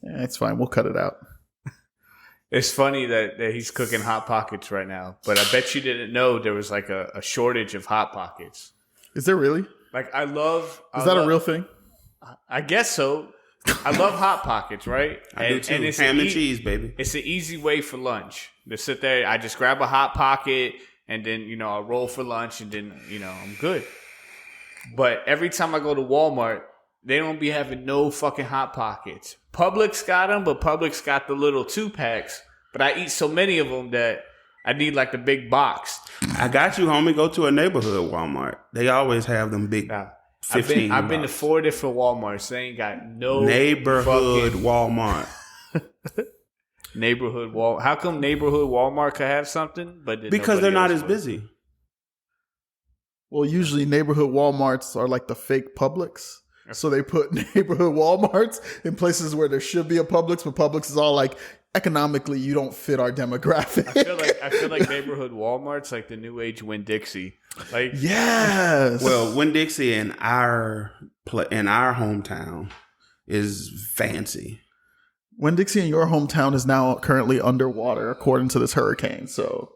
Yeah, it's fine. We'll cut it out. It's funny that he's cooking Hot Pockets right now, but I bet you didn't know there was like a shortage of Hot Pockets. Is there really? Like Is that a real thing? I guess so. I love Hot Pockets, right? I do too. And it's ham and cheese, baby. It's an easy way for lunch. To sit there, I just grab a Hot Pocket, and then, I'll roll for lunch, and then, I'm good. But every time I go to Walmart, they don't be having no fucking Hot Pockets. Publix got them, but Publix got the little 2-packs. But I eat so many of them that I need like the big box. I got you, homie. Go to a neighborhood Walmart. They always have them big 15. I've been to 4 different Walmarts. They ain't got no neighborhood Walmart. Neighborhood Walmart. How come neighborhood Walmart could have something, but because they're not as busy? Well, usually neighborhood Walmarts are like the fake Publix. So they put neighborhood Walmarts in places where there should be a Publix, but Publix is all like, economically, you don't fit our demographic. I feel like neighborhood Walmart's like the new age Winn-Dixie. Like, yes. Well, Winn-Dixie in our hometown is fancy. Winn-Dixie in your hometown is now currently underwater, according to this hurricane. So,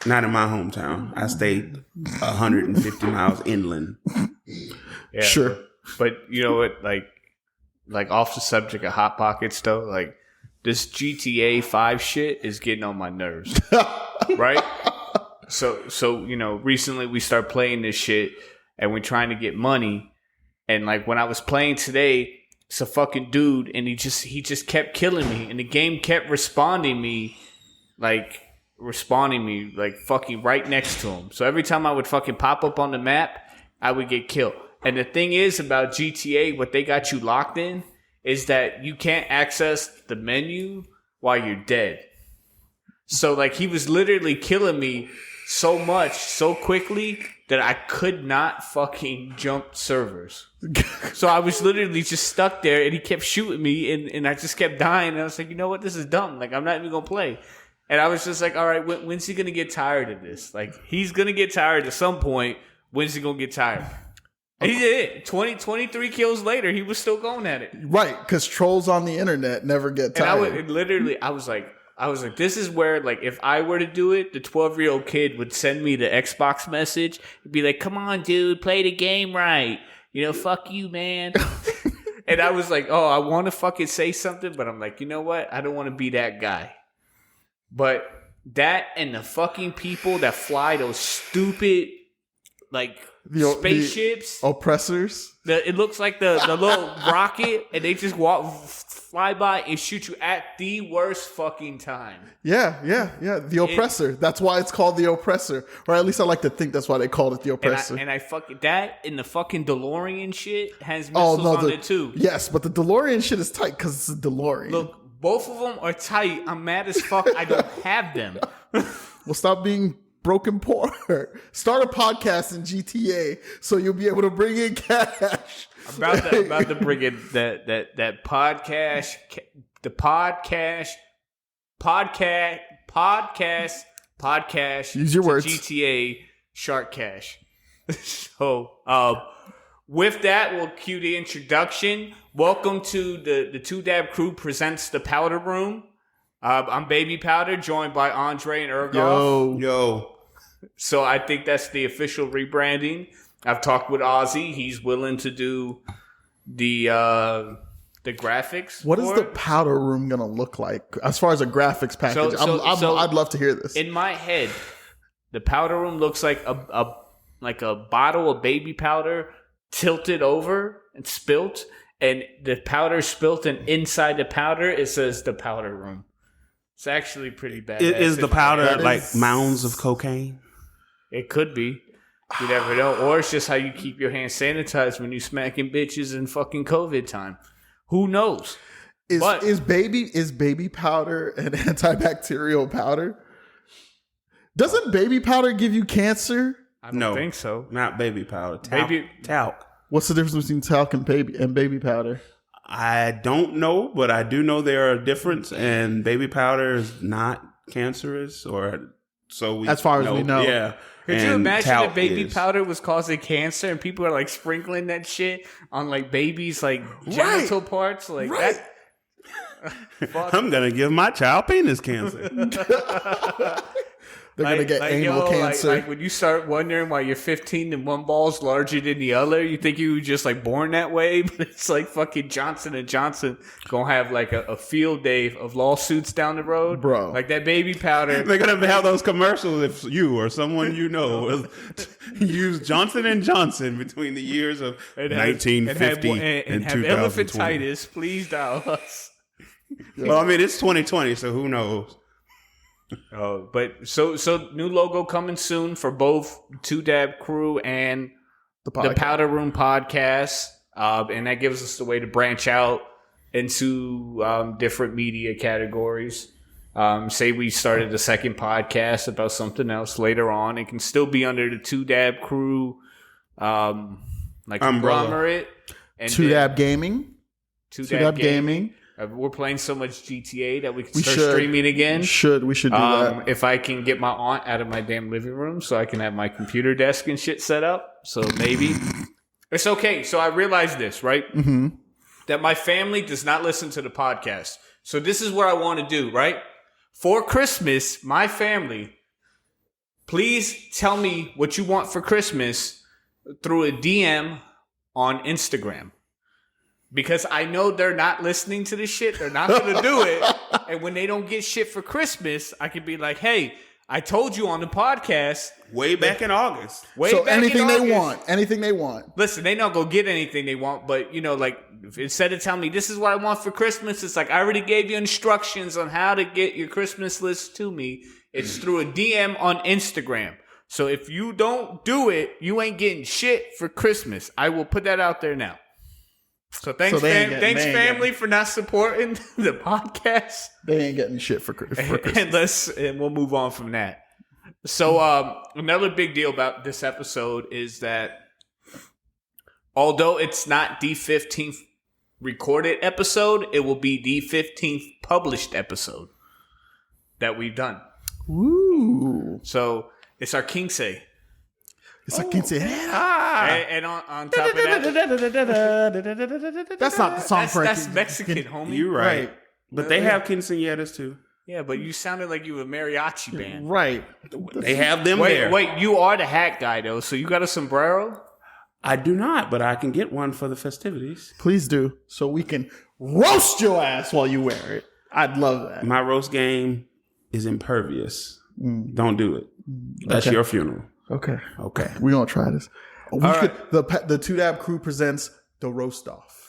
not in my hometown. I stayed 150 miles inland. Yeah, sure. But you know what? Like off the subject of Hot Pockets, though, like this GTA 5 shit is getting on my nerves, right? So recently we start playing this shit, and we're trying to get money, and like when I was playing today, it's a fucking dude, and he just kept killing me, and the game kept responding me like fucking right next to him. So every time I would fucking pop up on the map, I would get killed. And the thing is about GTA, what they got you locked in is that you can't access the menu while you're dead. So like he was literally killing me so much, so quickly that I could not fucking jump servers. So I was literally just stuck there, and he kept shooting me, and I just kept dying. And I was like, you know what? This is dumb. Like, I'm not even going to play. And I was just like, all right, when's he going to get tired of this? Like, he's going to get tired at some point. When's he going to get tired? And he did it. 23 kills later, he was still going at it. Right, because trolls on the internet never get tired. And I was like, this is where, like, if I were to do it, the 12-year-old kid would send me the Xbox message and be like, come on, dude, play the game right. Fuck you, man. And I was like, oh, I want to fucking say something, but I'm like, you know what? I don't want to be that guy. But that and the fucking people that fly those stupid, like, spaceships. The oppressors. It looks like the little rocket, and they just fly by and shoot you at the worst fucking time. Yeah. The oppressor. That's why it's called the oppressor. Or at least I like to think that's why they called it the oppressor. And I fucking that and the fucking DeLorean shit has missiles on it too. Yes, but the DeLorean shit is tight because it's a DeLorean. Look, both of them are tight. I'm mad as fuck. I don't have them. Well, stop being broken poor. Start a podcast in GTA so you'll be able to bring in cash. About to bring in that podcast, the podcast. Use your words. GTA Shark Cash. So, with that, we'll cue the introduction. Welcome to the Two Dab Crew presents the Powder Room. I'm Baby Powder, joined by Andre and Ergoff. Yo. So I think that's the official rebranding. I've talked with Ozzy. He's willing to do the graphics. What is the Powder Room going to look like as far as a graphics package? I'd love to hear this. In my head, the Powder Room looks like a bottle of baby powder tilted over and spilt, and the powder spilt, and inside the powder it says the Powder Room. It's actually pretty bad. Is the powder like mounds of cocaine? It could be. You never know. Or it's just how you keep your hands sanitized when you smacking bitches in fucking COVID time. Who knows? Is baby powder an antibacterial powder? Doesn't baby powder give you cancer? I don't think so. Not baby powder. Talc. What's the difference between talc and baby powder? I don't know, but I do know there are a difference, and baby powder is not cancerous, or so we. As far as we know, yeah. Could you imagine that baby powder was causing cancer, and people are like sprinkling that shit on like babies, like genital parts, like that? I'm gonna give my child penis cancer. They're gonna get anal cancer. Like when you start wondering why you're 15 and one ball's larger than the other, you think you were just like born that way, but it's like fucking Johnson and Johnson gonna have like a field day of lawsuits down the road, bro. Like that baby powder. They're gonna have those commercials if you or someone you know used Johnson and Johnson between the years of 1950 and have 2020. elephantitis. Please dial us. Well, I mean it's 2020, so who knows? Oh, but so new logo coming soon for both Two Dab Crew and the Powder Room podcast, and that gives us the way to branch out into different media categories. Say we started a second podcast about something else later on, it can still be under the Two Dab Crew, like conglomerate. And Two Dab Gaming. Two Dab Gaming. We're playing so much GTA that we can start streaming again. We should do that. If I can get my aunt out of my damn living room so I can have my computer desk and shit set up. So maybe. It's okay. So I realized this, right? Mm-hmm. That my family does not listen to the podcast. So this is what I want to do, right? For Christmas, my family, please tell me what you want for Christmas through a DM on Instagram. Because I know they're not listening to this shit. They're not going to do it. And when they don't get shit for Christmas, I can be like, hey, I told you on the podcast. Way back in August. Anything they want. Listen, they not going to get anything they want. But, you know, like, instead of telling me this is what I want for Christmas, it's like I already gave you instructions on how to get your Christmas list to me. It's through a DM on Instagram. So if you don't do it, you ain't getting shit for Christmas. I will put that out there now. So thanks, family, for not supporting the podcast. They ain't getting shit for Christmas. And we'll move on from that. So another big deal about this episode is that although it's not the 15th recorded episode, it will be the 15th published episode that we've done. Woo! So it's our QUINCE. It's like QUINCE. And on top of that, that's not the song for that's Mexican, homie. You're right. But they have quinceañeras too. Yeah, but you sounded like you were a mariachi band. Right. They have them there. Wait, you are the hat guy, though, so you got a sombrero? I do not, but I can get one for the festivities. Please do, so we can roast your ass while you wear it. I'd love that. My roast game is impervious. Don't do it. That's your funeral. Okay. Okay. We're going to try this. Right. The Two Dab Crew presents the roast off.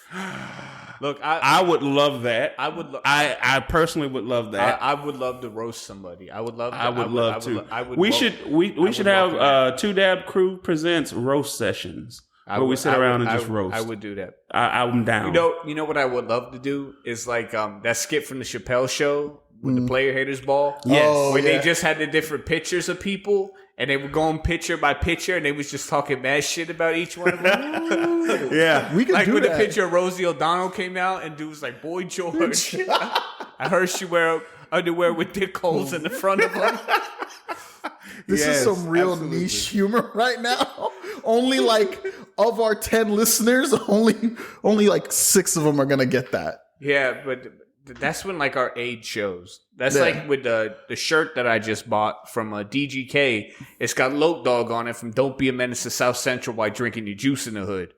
Look, I would love that. I personally would love that. I would love to roast somebody. I would love to. We should have Two Dab Crew presents roast sessions where we sit around and just roast. I would do that. I'm down. You know what I would love to do is like that skit from the Chappelle Show with the player haters ball. Yes. Where they just had the different pictures of people and they were going picture by picture and they was just talking mad shit about each one of them. Yeah. We could like do when that. the picture of Rosie O'Donnell came out and dude was like, Boy George. I heard she wear underwear with dick holes in the front of them. This is some real niche humor right now. Only like of our 10 listeners, only like 6 of them are gonna get that. Yeah, but that's when like our age shows. That's like with the shirt that I just bought from DGK. It's got Lope Dog on it from Don't Be a Menace to South Central while drinking your juice in the hood.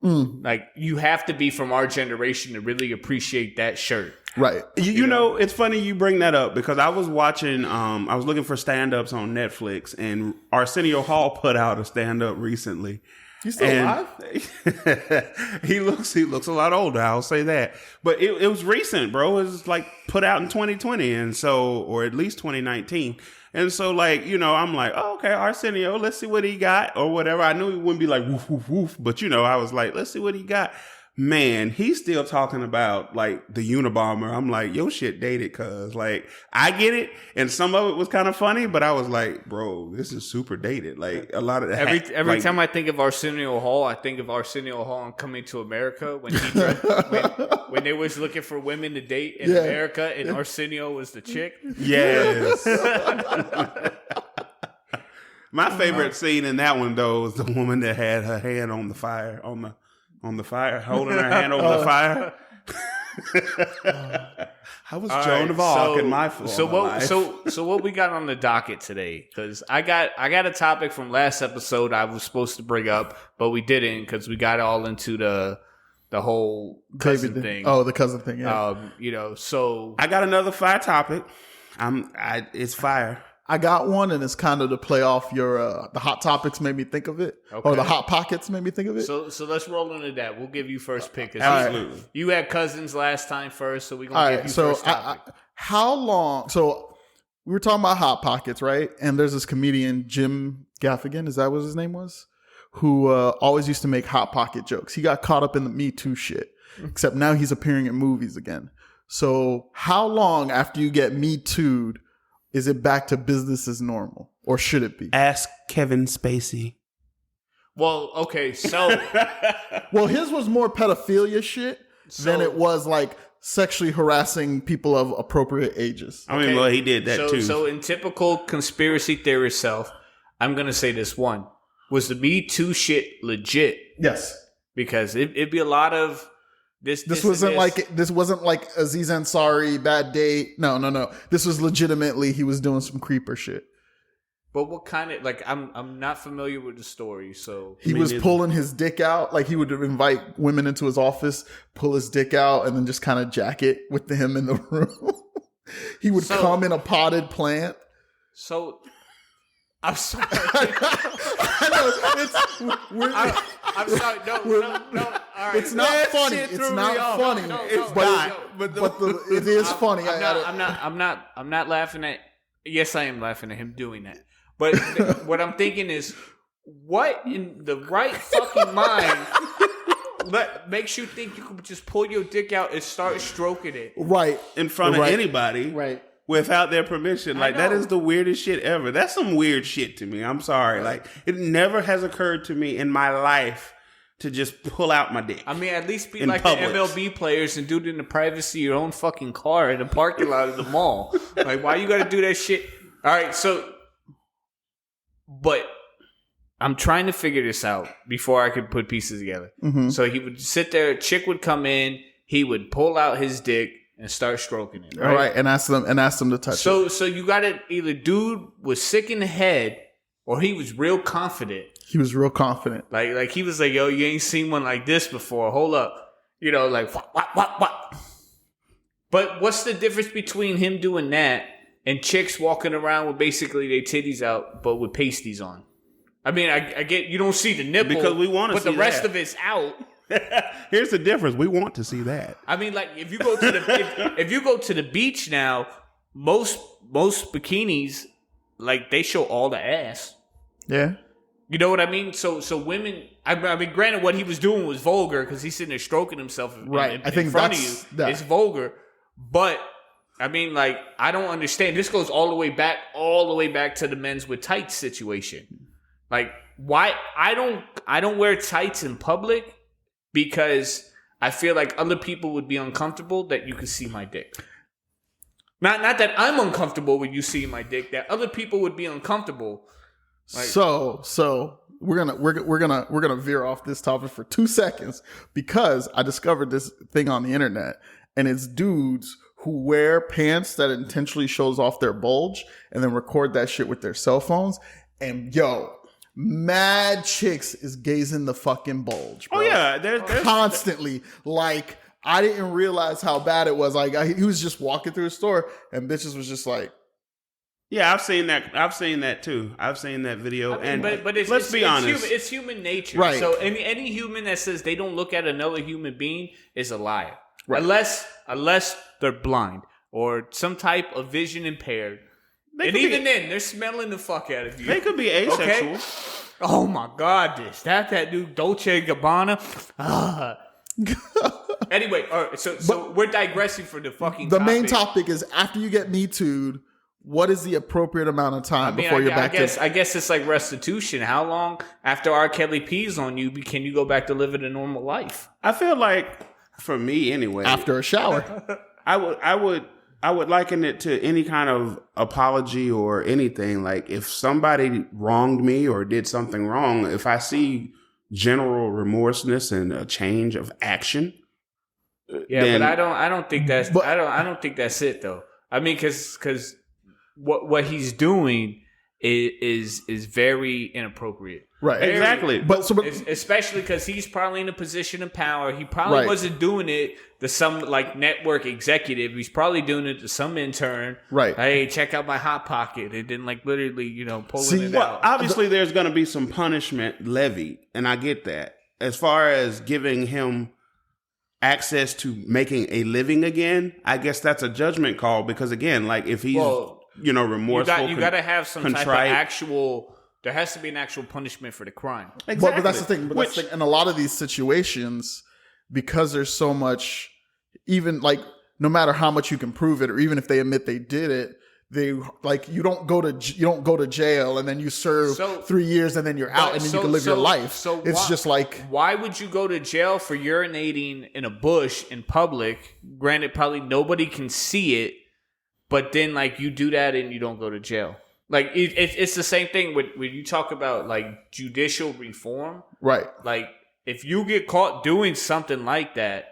Like you have to be from our generation to really appreciate that shirt. Right. You know, it's funny you bring that up because I was watching, I was looking for stand-ups on Netflix and Arsenio Hall put out a stand-up recently. He's still alive? He looks a lot older, I'll say that. But it was recent, bro. It was like put out in 2020 and so, or at least 2019. And so like, you know, I'm like, oh, okay, Arsenio, let's see what he got or whatever. I knew he wouldn't be like woof, woof, woof. But, you know, I was like, let's see what he got. Man, he's still talking about like the Unabomber. I'm like, yo, shit dated, cuz like I get it, and some of it was kind of funny, but I was like, bro, this is super dated. Like a lot of the every time I think of Arsenio Hall, I think of Arsenio Hall on Coming to America when he when they was looking for women to date in America, and Arsenio was the chick. Yes. My favorite scene in that one though was the woman that had her hand on the fire on the fire, holding her hand over the fire. I was All Joan right, of Arc so- in my life. So what we got on the docket today? Because I got a topic from last episode I was supposed to bring up, but we didn't because we got all into the whole cousin thing. Oh, the cousin thing. Yeah. So I got another fire topic. It's fire. I got one, and it's kind of to play off your the hot topics made me think of it, or the hot pockets made me think of it. So let's roll into that. We'll give you first pick. 'Cause Absolutely. You had cousins last time first, so we're gonna give you first topic. How long? So we were talking about hot pockets, right? And there's this comedian Jim Gaffigan. Is that what his name was? Who always used to make hot pocket jokes. He got caught up in the Me Too shit, except now he's appearing in movies again. So how long after you get Me Too'd is it back to business as normal, or should it be? Ask Kevin Spacey. Well, okay, so Well, his was more pedophilia shit than it was like sexually harassing people of appropriate ages. I mean, well, he did that too. So in typical conspiracy theorist self, I'm gonna say this one. Was the Me Too shit legit? Yes. Because it'd be a lot of this wasn't like Aziz Ansari, bad date. No. This was legitimately he was doing some creeper shit. But what kind of I'm not familiar with the story, so He was pulling his dick out. Like he would invite women into his office, pull his dick out, and then just kind of jack it with him in the room. He would come in a potted plant. So I'm sorry. I know I'm sorry. No. All right. it's not funny. It's not funny. It's not. But it is funny. I'm not laughing at. Yes, I am laughing at him doing that. But what I'm thinking is, what in the right fucking mind makes you think you could just pull your dick out and start stroking it right in front of anybody, right? Without their permission. Like, that is the weirdest shit ever. That's some weird shit to me. I'm sorry. Like, it never has occurred to me in my life to just pull out my dick. I mean, at least be in like Publix. the MLB players and do it in the privacy of your own fucking car in the parking lot of the mall. Like, why you gotta do that shit? All right, but I'm trying to figure this out before I could put pieces together. Mm-hmm. So he would sit there, a chick would come in, he would pull out his dick and start stroking it. Right? All right, and ask them to touch it. So you got it. Either dude was sick in the head, or he was real confident. He was real confident. Like he was like, "Yo, you ain't seen one like this before. Hold up." You know, like what? But what's the difference between him doing that and chicks walking around with basically their titties out, but with pasties on? I mean, I get you don't see the nipple Because we want to see but the rest that. of it's out. Here's the difference. We want to see that. I mean, like if you go to the if you go to the beach now, most bikinis like they show all the ass. Yeah. You know what I mean? So women. I mean, granted, what he was doing was vulgar because he's sitting there stroking himself Right. I think in front of that's you. that. It's vulgar, but I mean, like I don't understand. This goes all the way back to the men's with tights situation. Like, why I don't wear tights in public because I feel like other people would be uncomfortable that you could see my dick. Not that I'm uncomfortable with you seeing my dick. That other people would be uncomfortable. Like, So we're gonna veer off this topic for 2 seconds because I discovered this thing on the internet, and it's dudes who wear pants that intentionally shows off their bulge and then record that shit with their cell phones. And mad chicks is gazing the fucking bulge, bro. Oh, yeah. There's Constantly. Like, I didn't realize how bad it was. Like, he was just walking through a store and bitches was just like, yeah, I've seen that. I've seen that too. I've seen that video. I mean, and but let's be honest. It's human nature. Right. So any human that says they don't look at another human being is a liar. Right. Unless they're blind or some type of vision impaired. And even then, they're smelling the fuck out of you. They could be asexual. Okay? Oh my God, that dude Dolce & Gabbana. Anyway, all right, so we're digressing for the fucking the topic. main topic is after you get Me Too'd, what is the appropriate amount of time before you're back to... I guess it's like restitution. How long after R. Kelly pees on you can you go back to living a normal life? I feel like, for me anyway, after a shower. I would liken it to any kind of apology or anything. Like, if somebody wronged me or did something wrong, if I see general remorseness and a change of action, Yeah, then, but I don't think that's But- I don't think that's it though. I mean, because what he's doing is very inappropriate. Right. Very- Exactly. But especially because he's probably in a position of power. He probably Right. wasn't doing it to some like network executive. He's probably doing it to some intern. Right. Hey, check out my hot pocket, and then like literally, pulling See, it well, out. obviously there's going to be some punishment levied, and I get that. As far as giving him access to making a living again, I guess that's a judgment call because again, like if he's remorseful, You got to have some type of contrite. actual. There has to be an actual punishment for the crime. Exactly. But that's the thing. That's the thing. In a lot of these situations, because there's so much, even like no matter how much you can prove it, or even if they admit they did it, they like you don't go to jail and then you serve 3 years and then you're out and then you can live your life. So it's just like, why would you go to jail for urinating in a bush in public? Granted, probably nobody can see it, but then like you do that and you don't go to jail. Like it's the same thing when you talk about like judicial reform. right. Like if you get caught doing something like that,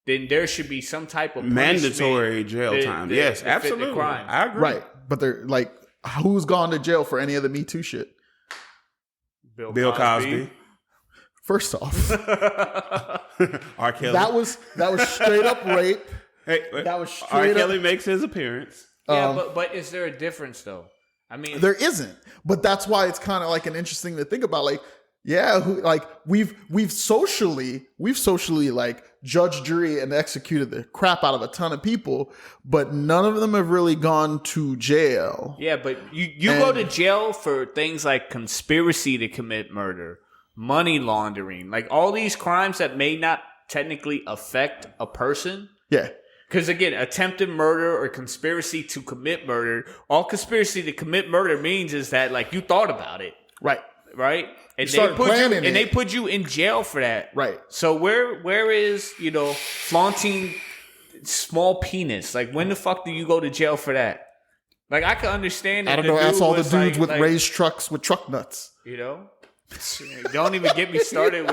then there should be some type of mandatory jail time. Yes, absolutely. Crime. I agree. Right. But they're like, who's gone to jail for any of the Me Too shit? Bill Cosby. First off, R. Kelly. that was straight up rape. Hey, That was R. straight Kelly up. makes his appearance. Yeah, but is there a difference though? I mean, There isn't, but that's why it's kind of like an interesting to think about. Like, yeah, we've socially like judged, jury, and executed the crap out of a ton of people, but none of them have really gone to jail. yeah, but you go to jail for things like conspiracy to commit murder, money laundering, like all these crimes that may not technically affect a person. Yeah, Because again, attempted murder or conspiracy to commit murder, all conspiracy to commit murder means is that like you thought about it, right, right? And You started planning it. they put you in jail for that, right. So where is flaunting small penis? Like when the fuck do you go to jail for that? Like I can understand that. I don't know. Ask all the dudes like, with raised trucks with truck nuts. Don't even get me started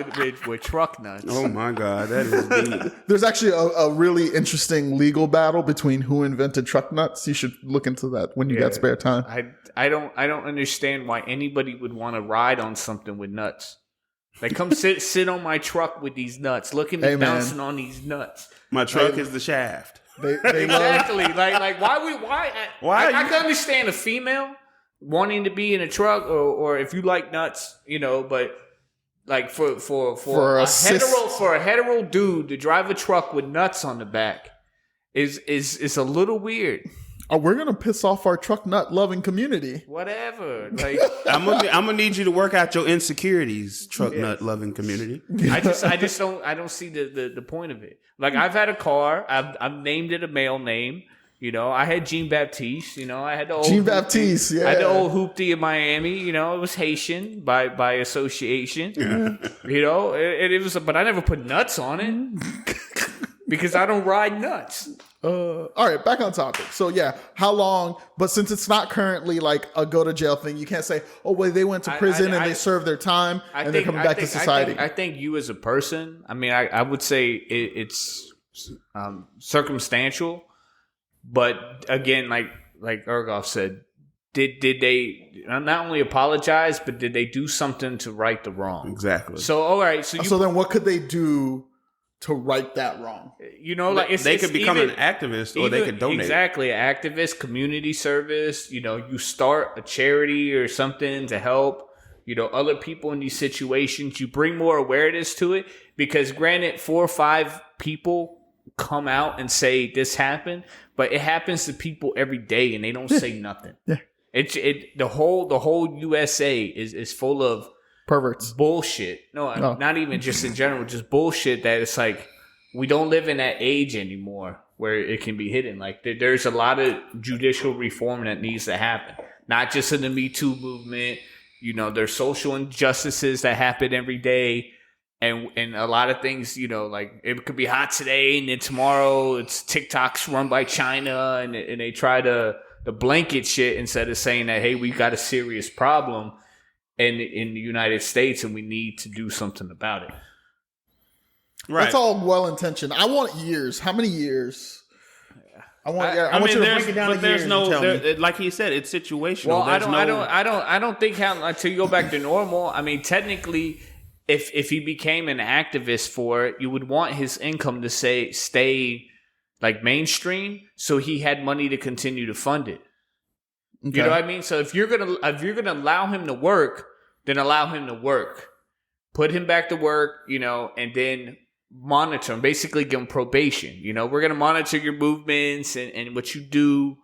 with truck nuts. Oh my God, that is deep. There's actually a really interesting legal battle between who invented truck nuts. You should look into that when you got spare time. I don't understand why anybody would want to ride on something with nuts. Like come sit on my truck with these nuts. Look at me Hey, man. bouncing on these nuts. My truck is the shaft. They love, Exactly. like why Why I you- can understand a female wanting to be in a truck or if you like nuts, but like for a hetero dude to drive a truck with nuts on the back is a little weird. oh, we're gonna piss off our truck nut loving community. Whatever. Like I'm gonna need you to work out your insecurities, truck nut loving community. I just don't see the point of it. Like I've had a car, I've named it a male name. I had Jean Baptiste. I had the old Jean Baptiste, yeah. I had the old hoopty in Miami. It was Haitian by association. It was, but I never put nuts on it because I don't ride nuts. All right, back on topic. So yeah, how long? But since it's not currently like a go to jail thing, you can't say, "Oh, well, they went to prison and they served their time and they're coming back to society." I think you as a person. I mean, I would say it's circumstantial, but again, like Ergoff said, did they not only apologize, but did they do something to right the wrong? Exactly. So all right, So then, what could they do to right that wrong? like they could become an activist, or they could donate. Exactly, activist, community service. You start a charity or something to help. Other people in these situations. You bring more awareness to it because, granted, 4 or 5 people come out and say this happened, but it happens to people every day and they don't say nothing. Yeah. The whole USA is full of Perverts. bullshit. No, not even just in general, just bullshit that it's like we don't live in that age anymore where it can be hidden. Like there's a lot of judicial reform that needs to happen, not just in the Me Too movement. There's social injustices that happen every day. And a lot of things, like it could be hot today and then tomorrow it's TikToks run by China and they try to blanket shit instead of saying that, hey, we got a serious problem in the United States and we need to do something about it. Right. That's all well intentioned. I want years. How many years? I want you to break it down. But there's no, like he said, it's situational. Well, I don't think how until you go back to normal. I mean, technically, if he became an activist for it, you would want his income to stay like mainstream, so he had money to continue to fund it. Okay. You know what I mean? So if you're gonna allow him to work, then allow him to work. Put him back to work, and then monitor him. Basically, give him probation. We're gonna monitor your movements and what you do.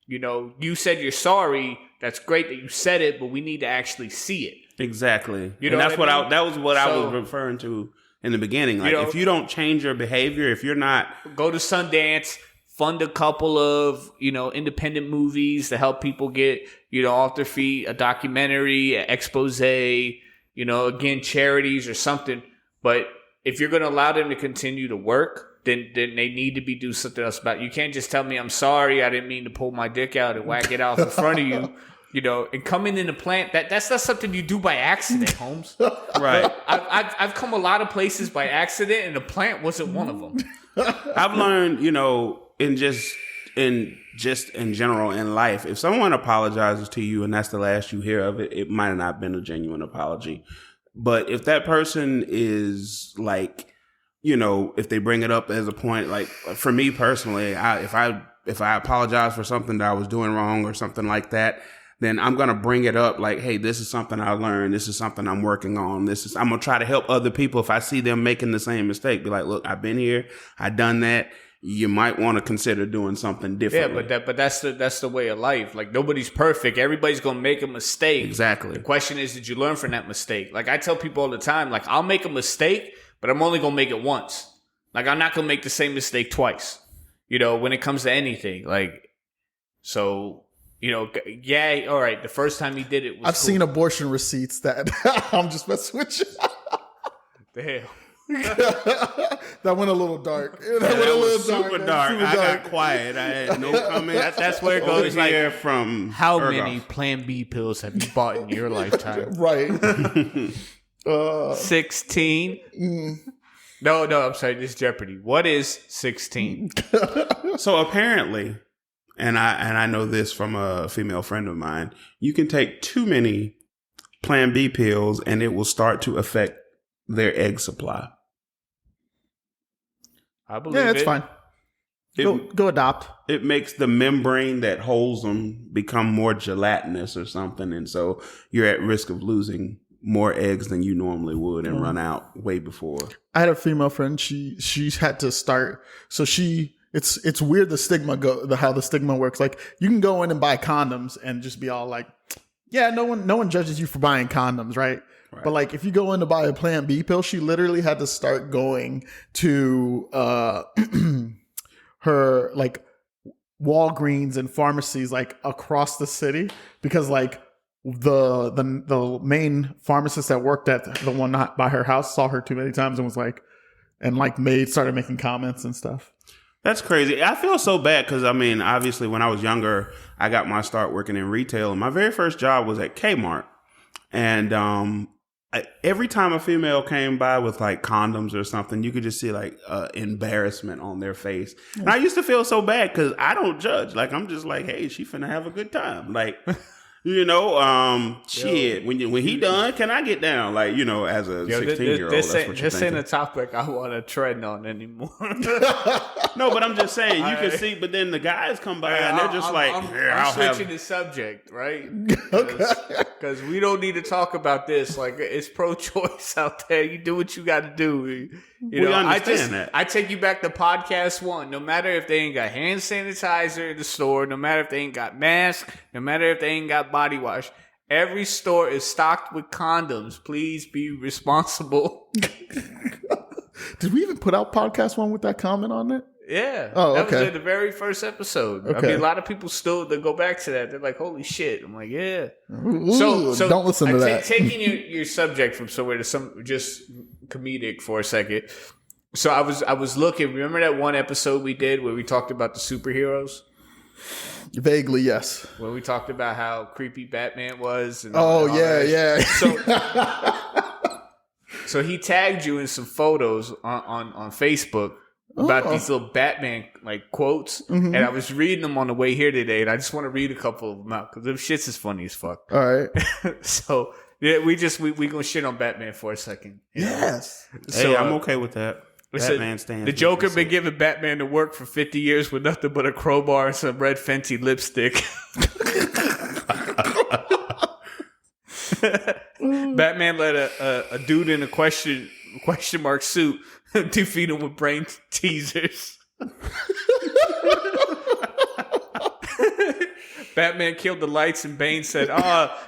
You said you're sorry. That's great that you said it, but we need to actually see it. Exactly. And that's what I was referring to in the beginning. Like, if you don't change your behavior, if you're not go to Sundance, fund a couple of independent movies to help people get off their feet, a documentary, an expose, again, charities or something. But if you're going to allow them to continue to work, then they need to do something else about it. You can't just tell me, I'm sorry, I didn't mean to pull my dick out and whack it out in front of you. And coming in the plant, that's not something you do by accident, Holmes. Right. I've come a lot of places by accident, and the plant wasn't one of them. I've learned, in general in life, if someone apologizes to you and that's the last you hear of it, it might have not been a genuine apology. But if that person is like, if they bring it up as a point, like for me personally, if I apologize for something that I was doing wrong or something like that, then I'm going to bring it up like, hey, this is something I learned. This is something I'm working on. I'm going to try to help other people. If I see them making the same mistake, be like, look, I've been here. I've done that. You might want to consider doing something differently. Yeah, but that's the way of life. Like, nobody's perfect. Everybody's going to make a mistake. Exactly. The question is, did you learn from that mistake? Like, I tell people all the time, like, I'll make a mistake, but I'm only going to make it once. Like, I'm not going to make the same mistake twice, when it comes to anything. Like, so, yeah, all right, the first time he did it was I've seen abortion receipts that I'm just messing with you. Damn. That went a little dark. That was super dark. I got quiet. I had no comment. That's where it goes. Like, from how many Plan B pills have you bought in your lifetime? Right. 16. No, I'm sorry. This is Jeopardy. What is 16? So apparently, and I know this from a female friend of mine, you can take too many Plan B pills and it will start to affect their egg supply. I believe it. Yeah, it's fine. Go adopt. It makes the membrane that holds them become more gelatinous or something, and so you're at risk of losing more eggs than you normally would and run out way before. I had a female friend. She had to start. So it's weird how the stigma works. Like, you can go in and buy condoms and just be all like, yeah, no one judges you for buying condoms, right? Right. But like, if you go in to buy a Plan B pill, she literally had to start going to her like Walgreens and pharmacies like across the city, because like the main pharmacist that worked at the one not by her house saw her too many times and was like, started making comments and stuff. That's crazy. I feel so bad because, I mean, obviously when I was younger, I got my start working in retail, and my very first job was at Kmart. And every time a female came by with like condoms or something, you could just see like embarrassment on their face. And I used to feel so bad because I don't judge. Like, I'm just like, hey, she finna have a good time. Like, shit, when he done, can I get down? Like, as a 16-year-old, that's what you're This ain't thinking. a topic I want to tread on anymore. No, but I'm just saying, you can see, but then the guys come by and they're just I'm switching the subject, right? Because we don't need to talk about this. Like, it's pro-choice out there. You do what you got to do. We understand that. I take you back to podcast 1. No matter if they ain't got hand sanitizer in the store, no matter if they ain't got masks, no matter if they ain't got body wash, every store is stocked with condoms. Please be responsible. Did we even put out podcast 1 with that comment on it? Yeah. Oh, that okay. was in the very first episode. Okay. I mean, a lot of people still, they go back to that. They're like, holy shit. I'm like, yeah. Ooh, so don't listen to that. Taking your subject from somewhere to some just comedic for a second. So I was looking. Remember that one episode we did where we talked about the superheroes? Vaguely, yes. When we talked about how creepy Batman was. And yeah. So he tagged you in some photos on Facebook about these little Batman like quotes, and I was reading them on the way here today, and I just want to read a couple of them out because them shits is funny as fuck. All right. So yeah, we gonna shit on Batman for a second. Yes. Hey, So, I'm okay with that. Batman stands. The Joker been giving Batman to work for 50 years with nothing but a crowbar and some red Fenty lipstick. Batman let a dude in a question mark suit defeat him with brain teasers. Batman killed the lights and Bane said,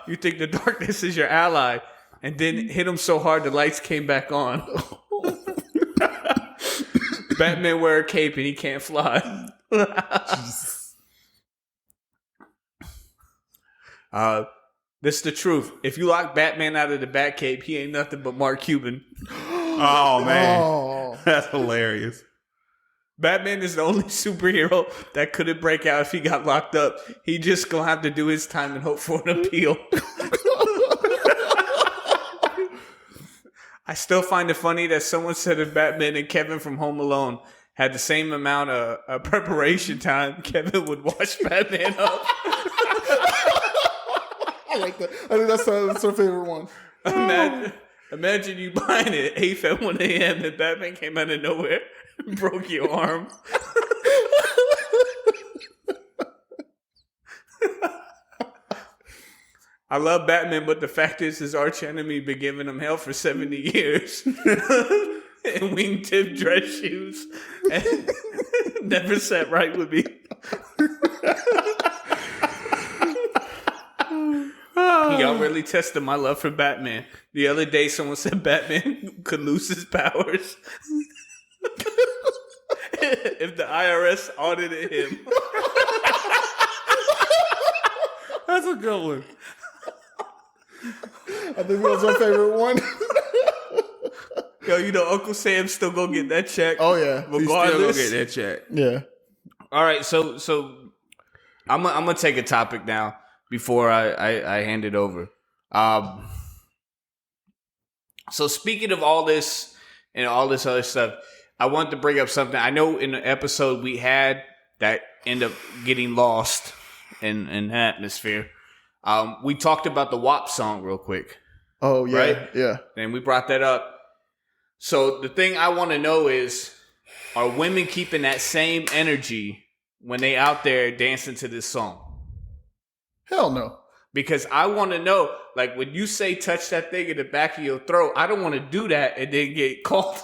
you think the darkness is your ally, and then hit him so hard the lights came back on. Batman wear a cape and he can't fly. This is the truth. If you lock Batman out of the Batcave, he ain't nothing but Mark Cuban. Oh, man. Oh. That's hilarious. Batman is the only superhero that couldn't break out if he got locked up. He just gonna have to do his time and hope for an appeal. I still find it funny that someone said if Batman and Kevin from Home Alone had the same amount of preparation time, Kevin would wash Batman up. I like that. I think that's our favorite one. Imagine you buying it at 8 at 1 a.m. and Batman came out of nowhere and broke your arm. I love Batman, but the fact is his arch enemy been giving him hell for 70 years. And wingtip dress shoes. And never sat right with me. Y'all really tested my love for Batman. The other day, someone said Batman could lose his powers if the IRS audited him. That's a good one. I think that was our favorite one. Yo, you know Uncle Sam's still gonna get that check. Oh yeah, He's still gonna get that check. Yeah. All right, so I'm gonna take a topic now before I hand it over. So speaking of all this and all this other stuff, I want to bring up something. I know in the episode we had that end up getting lost in the atmosphere. We talked about the WAP song real quick. Oh yeah, right? Yeah. And we brought that up. So the thing I want to know is, are women keeping that same energy when they out there dancing to this song? Hell no. Because I want to know, like when you say touch that thing in the back of your throat, I don't want to do that and then get caught.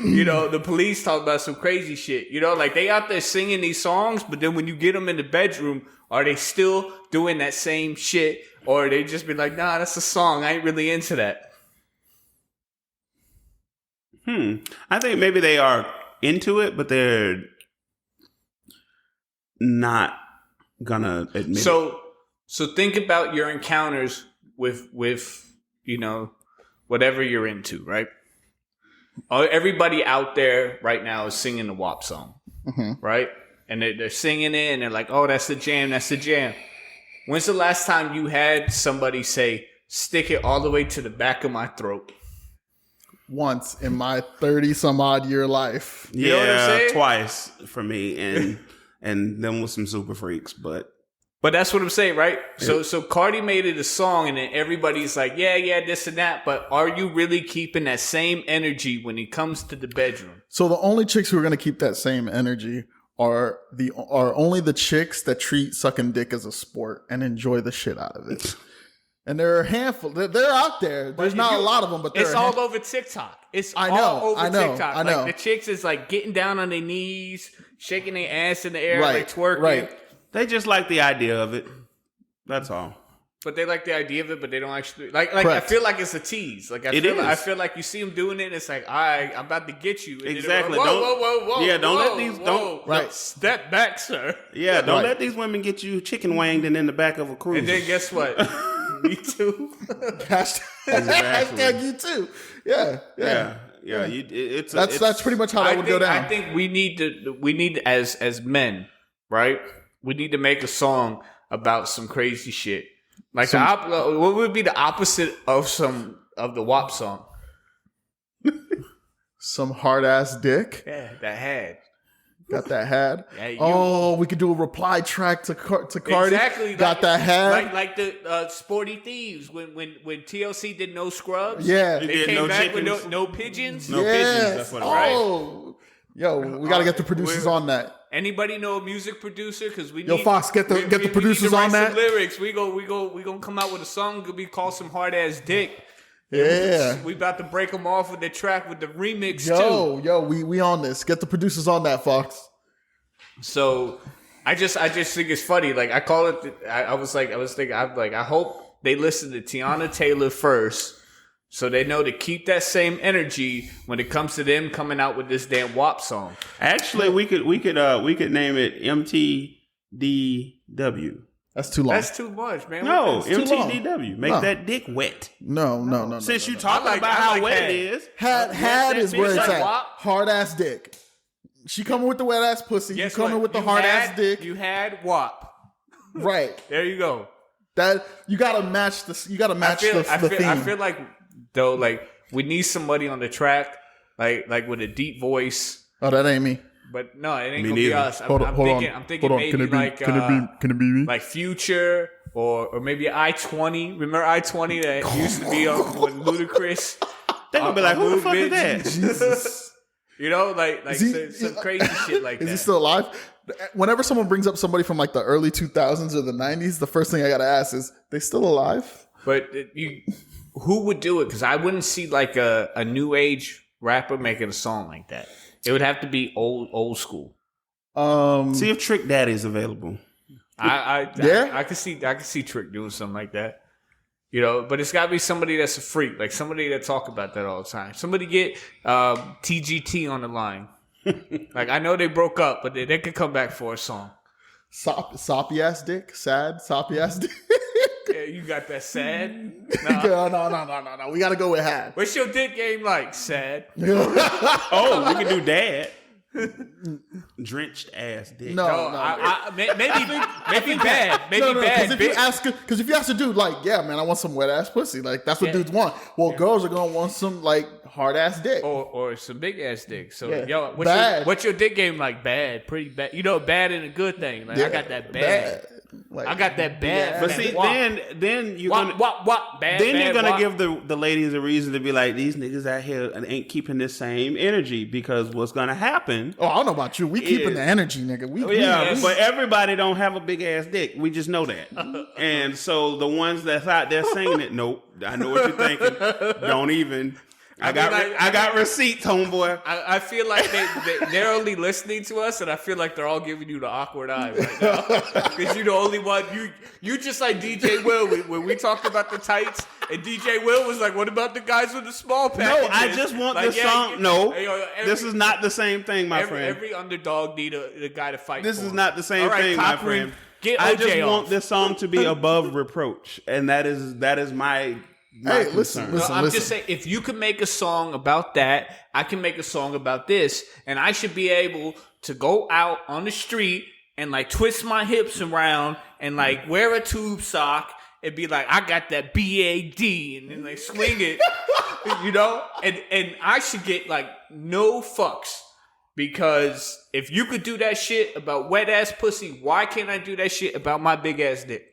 You know, the police talk about some crazy shit. You know, like they out there singing these songs, but then when you get them in the bedroom, are they still doing that same shit? Or they just be like, nah, that's a song. I ain't really into that. I think maybe they are into it, but they're not gonna admit it. So think about your encounters with you know, whatever you're into, right? Everybody out there right now is singing the WAP song, right? And they're singing it, and they're like, oh, that's the jam, that's the jam. When's the last time you had somebody say, stick it all the way to the back of my throat? Once in my 30-some-odd year life. You know what I'm saying? Twice for me, and them with some super freaks, but that's what I'm saying, right? So Cardi made it a song, and then everybody's like, yeah, this and that. But are you really keeping that same energy when it comes to the bedroom? So the only chicks who are going to keep that same energy are only the chicks that treat sucking dick as a sport and enjoy the shit out of it. And there are a handful. They're out there. There's not a lot of them, but it's all over TikTok. I know. TikTok. Like the chicks is like getting down on their knees, shaking their ass in the air, like twerking. Right. they just like the idea of it. That's all. But they like the idea of it, but they don't actually like. I feel like it's a tease. Like I feel like you see them doing it. And it's like, all right, I'm about to get you. And Exactly. Like, whoa. Yeah, don't let these. Step back, sir. Yeah, don't let these women get you chicken winged and in the back of a cruiser. And then guess what? Me too. Hashtag you too. Yeah. That's pretty much how that would go down. I think we need to as men, right? We need to make a song about some crazy shit. Like what would be the opposite of the WAP song? Some hard ass dick. Yeah, that had. Got that had. Yeah, we could do a reply track to Cardi. Exactly. Got that had. Like the Sporty Thieves when TLC did No Scrubs. Yeah. They came no back chickens. with no pigeons. No pigeons, that's what it was. Oh. Yo, we gotta get the producers on that. Anybody know a music producer? Because we Yo, need, Fox, get the we need producers to write on that. some lyrics. We gonna come out with a song. Could be called some hard ass dick. Yeah. We about to break them off with the track with the remix too. Yo, we on this. Get the producers on that, Fox. So I just think it's funny. Like I call it. I was thinking. I hope they listen to Tiana Taylor first, so they know to keep that same energy when it comes to them coming out with this damn WAP song. Actually, we could name it MTDW. That's too long. That's too much, man. No, What the- MTDW. Make No. that dick wet. No. Since you I talking like- about I how like wet that. it is, Had is where it's like at. WAP? Hard ass dick. She coming with the wet ass pussy. Guess You coming what? with the You hard had- ass dick. You had WAP. Right. There you go. That you gotta match the. You gotta match the theme. I feel like though, like we need somebody on the track, like with a deep voice. Oh, that ain't me. But no, it ain't Me gonna be neither. us. I'm thinking maybe like Future or maybe I-20. Remember I-20 that used to be on with Ludacris? they gonna be like, who the fuck is that? Jesus. You know, like Is he- some crazy shit like that. Is he still alive? Whenever someone brings up somebody from like the early 2000s or the 90s, the first thing I gotta ask is, they still alive? But who would do it? Because I wouldn't see like a new age rapper making a song like that. It would have to be old school. See if Trick Daddy's available. I could see Trick doing something like that. You know, but it's got to be somebody that's a freak, like somebody that talk about that all the time. Somebody get TGT on the line. Like I know they broke up, but they could come back for a song. Soppy ass dick? Sad? Soppy ass dick? Yeah, you got that sad. No. We gotta go with had. What's your dick game like? Sad. Oh, we can do that. Drenched ass dick. No. Maybe bad. Maybe bad. Because if you ask a dude, like, yeah, man, I want some wet ass pussy. Like, that's what dudes want. Well, girls are gonna want some like hard ass dick. Or some big ass dick. So Yeah. yo, Bad. what's your dick game like? Bad, pretty bad. You know, bad and a good thing. Like I got that bad. Like, I got that bad. But see, then you're gonna bad. then bad, you're gonna wop. give the ladies a reason to be like, these niggas out here ain't keeping the same energy, because what's gonna happen? Oh, I don't know about you. We keeping the energy, nigga. Yeah, but everybody don't have a big ass dick. We just know that. And so the ones that's out there saying it, nope, I know what you're thinking. Don't even. I got receipts, homeboy. I feel like they're only listening to us, and I feel like they're all giving you the awkward eye right now. Because you're the only one. You just like DJ Will when we talked about the tights, and DJ Will was like, "What about the guys with the small packages?" No, I just want like, this song. No, this is not the same thing, my friend. Every underdog need a guy to fight. This for is him. not the same All right, thing, my Cochrane, friend. Get I OJ just off. want this song to be above reproach, and that is my Hey, concern. listen. I'm just saying, if you can make a song about that, I can make a song about this, and I should be able to go out on the street and like twist my hips around and like wear a tube sock and be like, I got that B.A.D. and then like swing it, you know? And I should get like no fucks. Because if you could do that shit about wet ass pussy, why can't I do that shit about my big ass dick?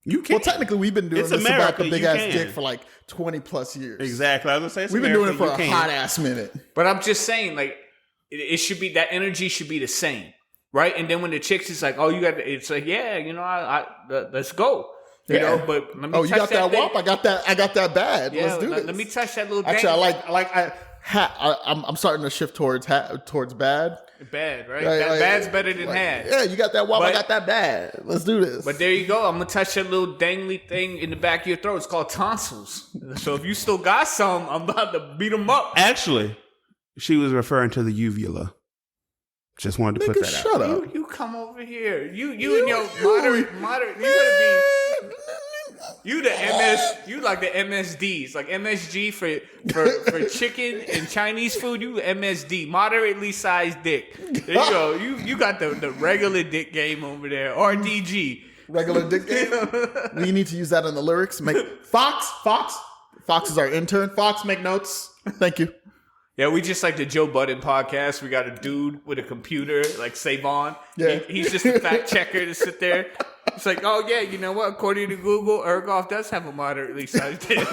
You can't. Well, technically, we've been doing It's this about America, the big you ass can. dick for like 20 plus years. Exactly. I was gonna say We've been doing it for a hot ass minute. But I'm just saying, like, it should be, that energy should be the same, right? And then when the chicks is like, oh, you got, it's like, yeah, you know, let's go, you know. But let me you got that thing. WAP? I got that bad. Yeah, Let's do this. let me touch that little. Actually, dang. I'm starting to shift towards bad. Bad, right? Like, Bad's better than had. Yeah, you got that WAP. I But- got that bad. Let's do this. But there you go. I'm gonna touch that little dangly thing in the back of your throat. It's called tonsils. So if you still got some, I'm about to beat them up. Actually, she was referring to the uvula. Just wanted to put Nigga, that out. shut up. You come over here. You and your moderate. You gotta be. You the you like the MSDs, like MSG for chicken and Chinese food. You MSD, moderately sized dick. There you go. You got the regular dick game over there. RDG. Regular dick game. We need to use that in the lyrics. Fox is our intern. Fox, make notes. Thank you. Yeah, we just like the Joe Budden podcast. We got a dude with a computer, like Savon. Yeah. He's just a fact checker to sit there. It's like, oh yeah, you know what? According to Google, Ergoff does have a moderately sized dick.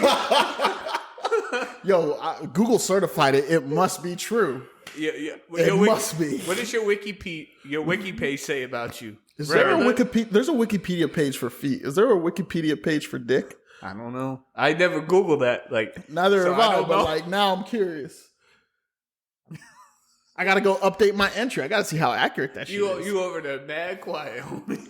Yo, Google certified it. It must be true. Yeah. It must be. What does your wiki page say about you? Is there a Wikipedia? There's a Wikipedia page for feet. Is there a Wikipedia page for dick? I don't know. I never Googled that. Like, Neither so have I, don't but know. like now I'm curious. I gotta go update my entry. I gotta see how accurate that shit is. You over there mad quiet, homie.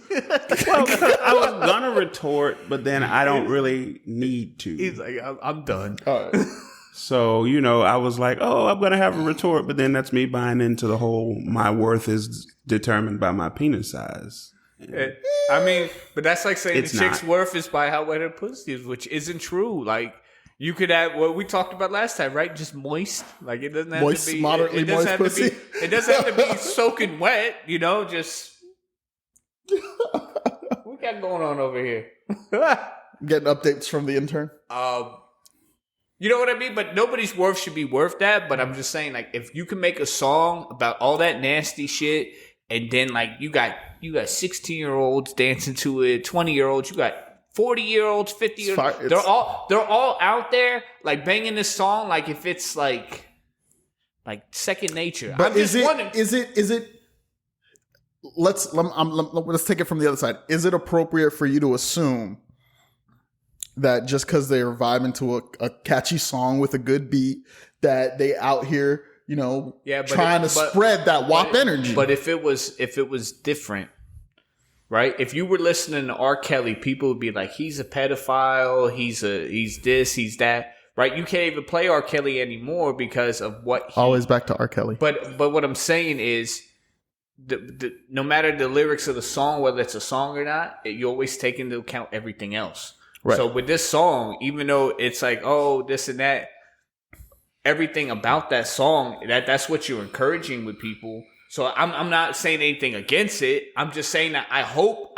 Well, I was gonna retort, but then I don't really need to. He's like, I'm done. All right. So, I was like, oh, I'm going to have a retort, but then that's me buying into the whole my worth is determined by my penis size. I mean, but that's like saying It's the chick's not. worth is by how wet her pussy is, which isn't true. Like, you could have what we talked about last time, right? Just moist. Like, it doesn't have Moist, to be moderately it doesn't moist have to pussy. be. It doesn't have to be soaking wet. Just what we got going on over here? Getting updates from the intern. You know what I mean? But nobody's worth should be worth that. But I'm just saying, like, if you can make a song about all that nasty shit, and then like you got 16-year-olds dancing to it, 20-year-olds, you got 40-year-olds, 50-year-olds. They're all out there like banging this song like if it's like second nature. But I'm just wondering. is it? Let's take it from the other side. Is it appropriate for you to assume that just because they're vibing to a catchy song with a good beat, that they out here, trying to spread that WAP energy? But if it was different, right? If you were listening to R. Kelly, people would be like, he's a pedophile, he's this, he's that, right? You can't even play R. Kelly anymore because of what always back to R. Kelly. But what I'm saying is, no matter the lyrics of the song, whether it's a song or not, you always take into account everything else. Right. So with this song, even though it's like, oh, this and that, everything about that song, that's what you're encouraging with people. So I'm not saying anything against it. I'm just saying that I hope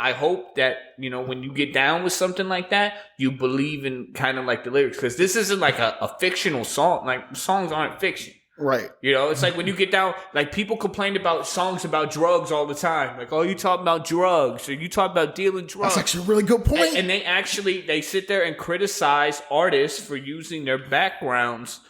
that, when you get down with something like that, you believe in kind of like the lyrics. Because this isn't like a fictional song. Like, songs aren't fiction. Right. It's like when you get down, like people complain about songs about drugs all the time. Like, oh, you talk about drugs or you talk about dealing drugs. That's actually a really good point. And they sit there and criticize artists for using their backgrounds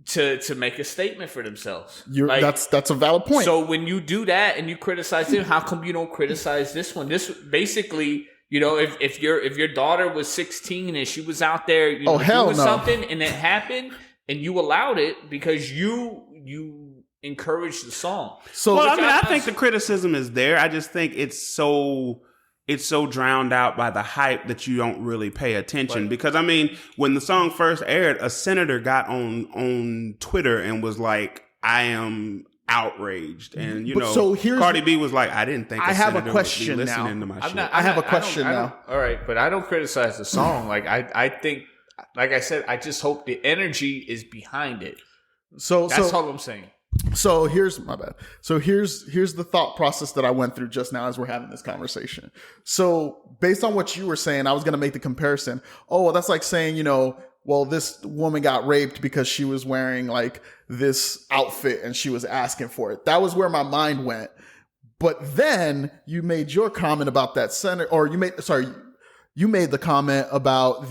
to make a statement for themselves. That's a valid point. So when you do that and you criticize them, how come you don't criticize this one? This basically, if your daughter was 16 and she was out there, doing something and it happened, and you allowed it because you encouraged the song. So, I think the criticism is there. I just think it's so drowned out by the hype that you don't really pay attention. Right. Because when the song first aired, a senator got on Twitter and was like, "I am outraged," and so Cardi B was like, "I didn't think I have a question would be listening to my shit." I have a question now. All right, but I don't criticize the song. Like I think. Like I said, I just hope the energy is behind it. That's all I'm saying. So here's my bad. So here's the thought process that I went through just now as we're having this conversation. So based on what you were saying, I was going to make the comparison. Oh, well, that's like saying, well, this woman got raped because she was wearing like this outfit and she was asking for it. That was where my mind went. But then you made your comment about that senator, or you made the comment about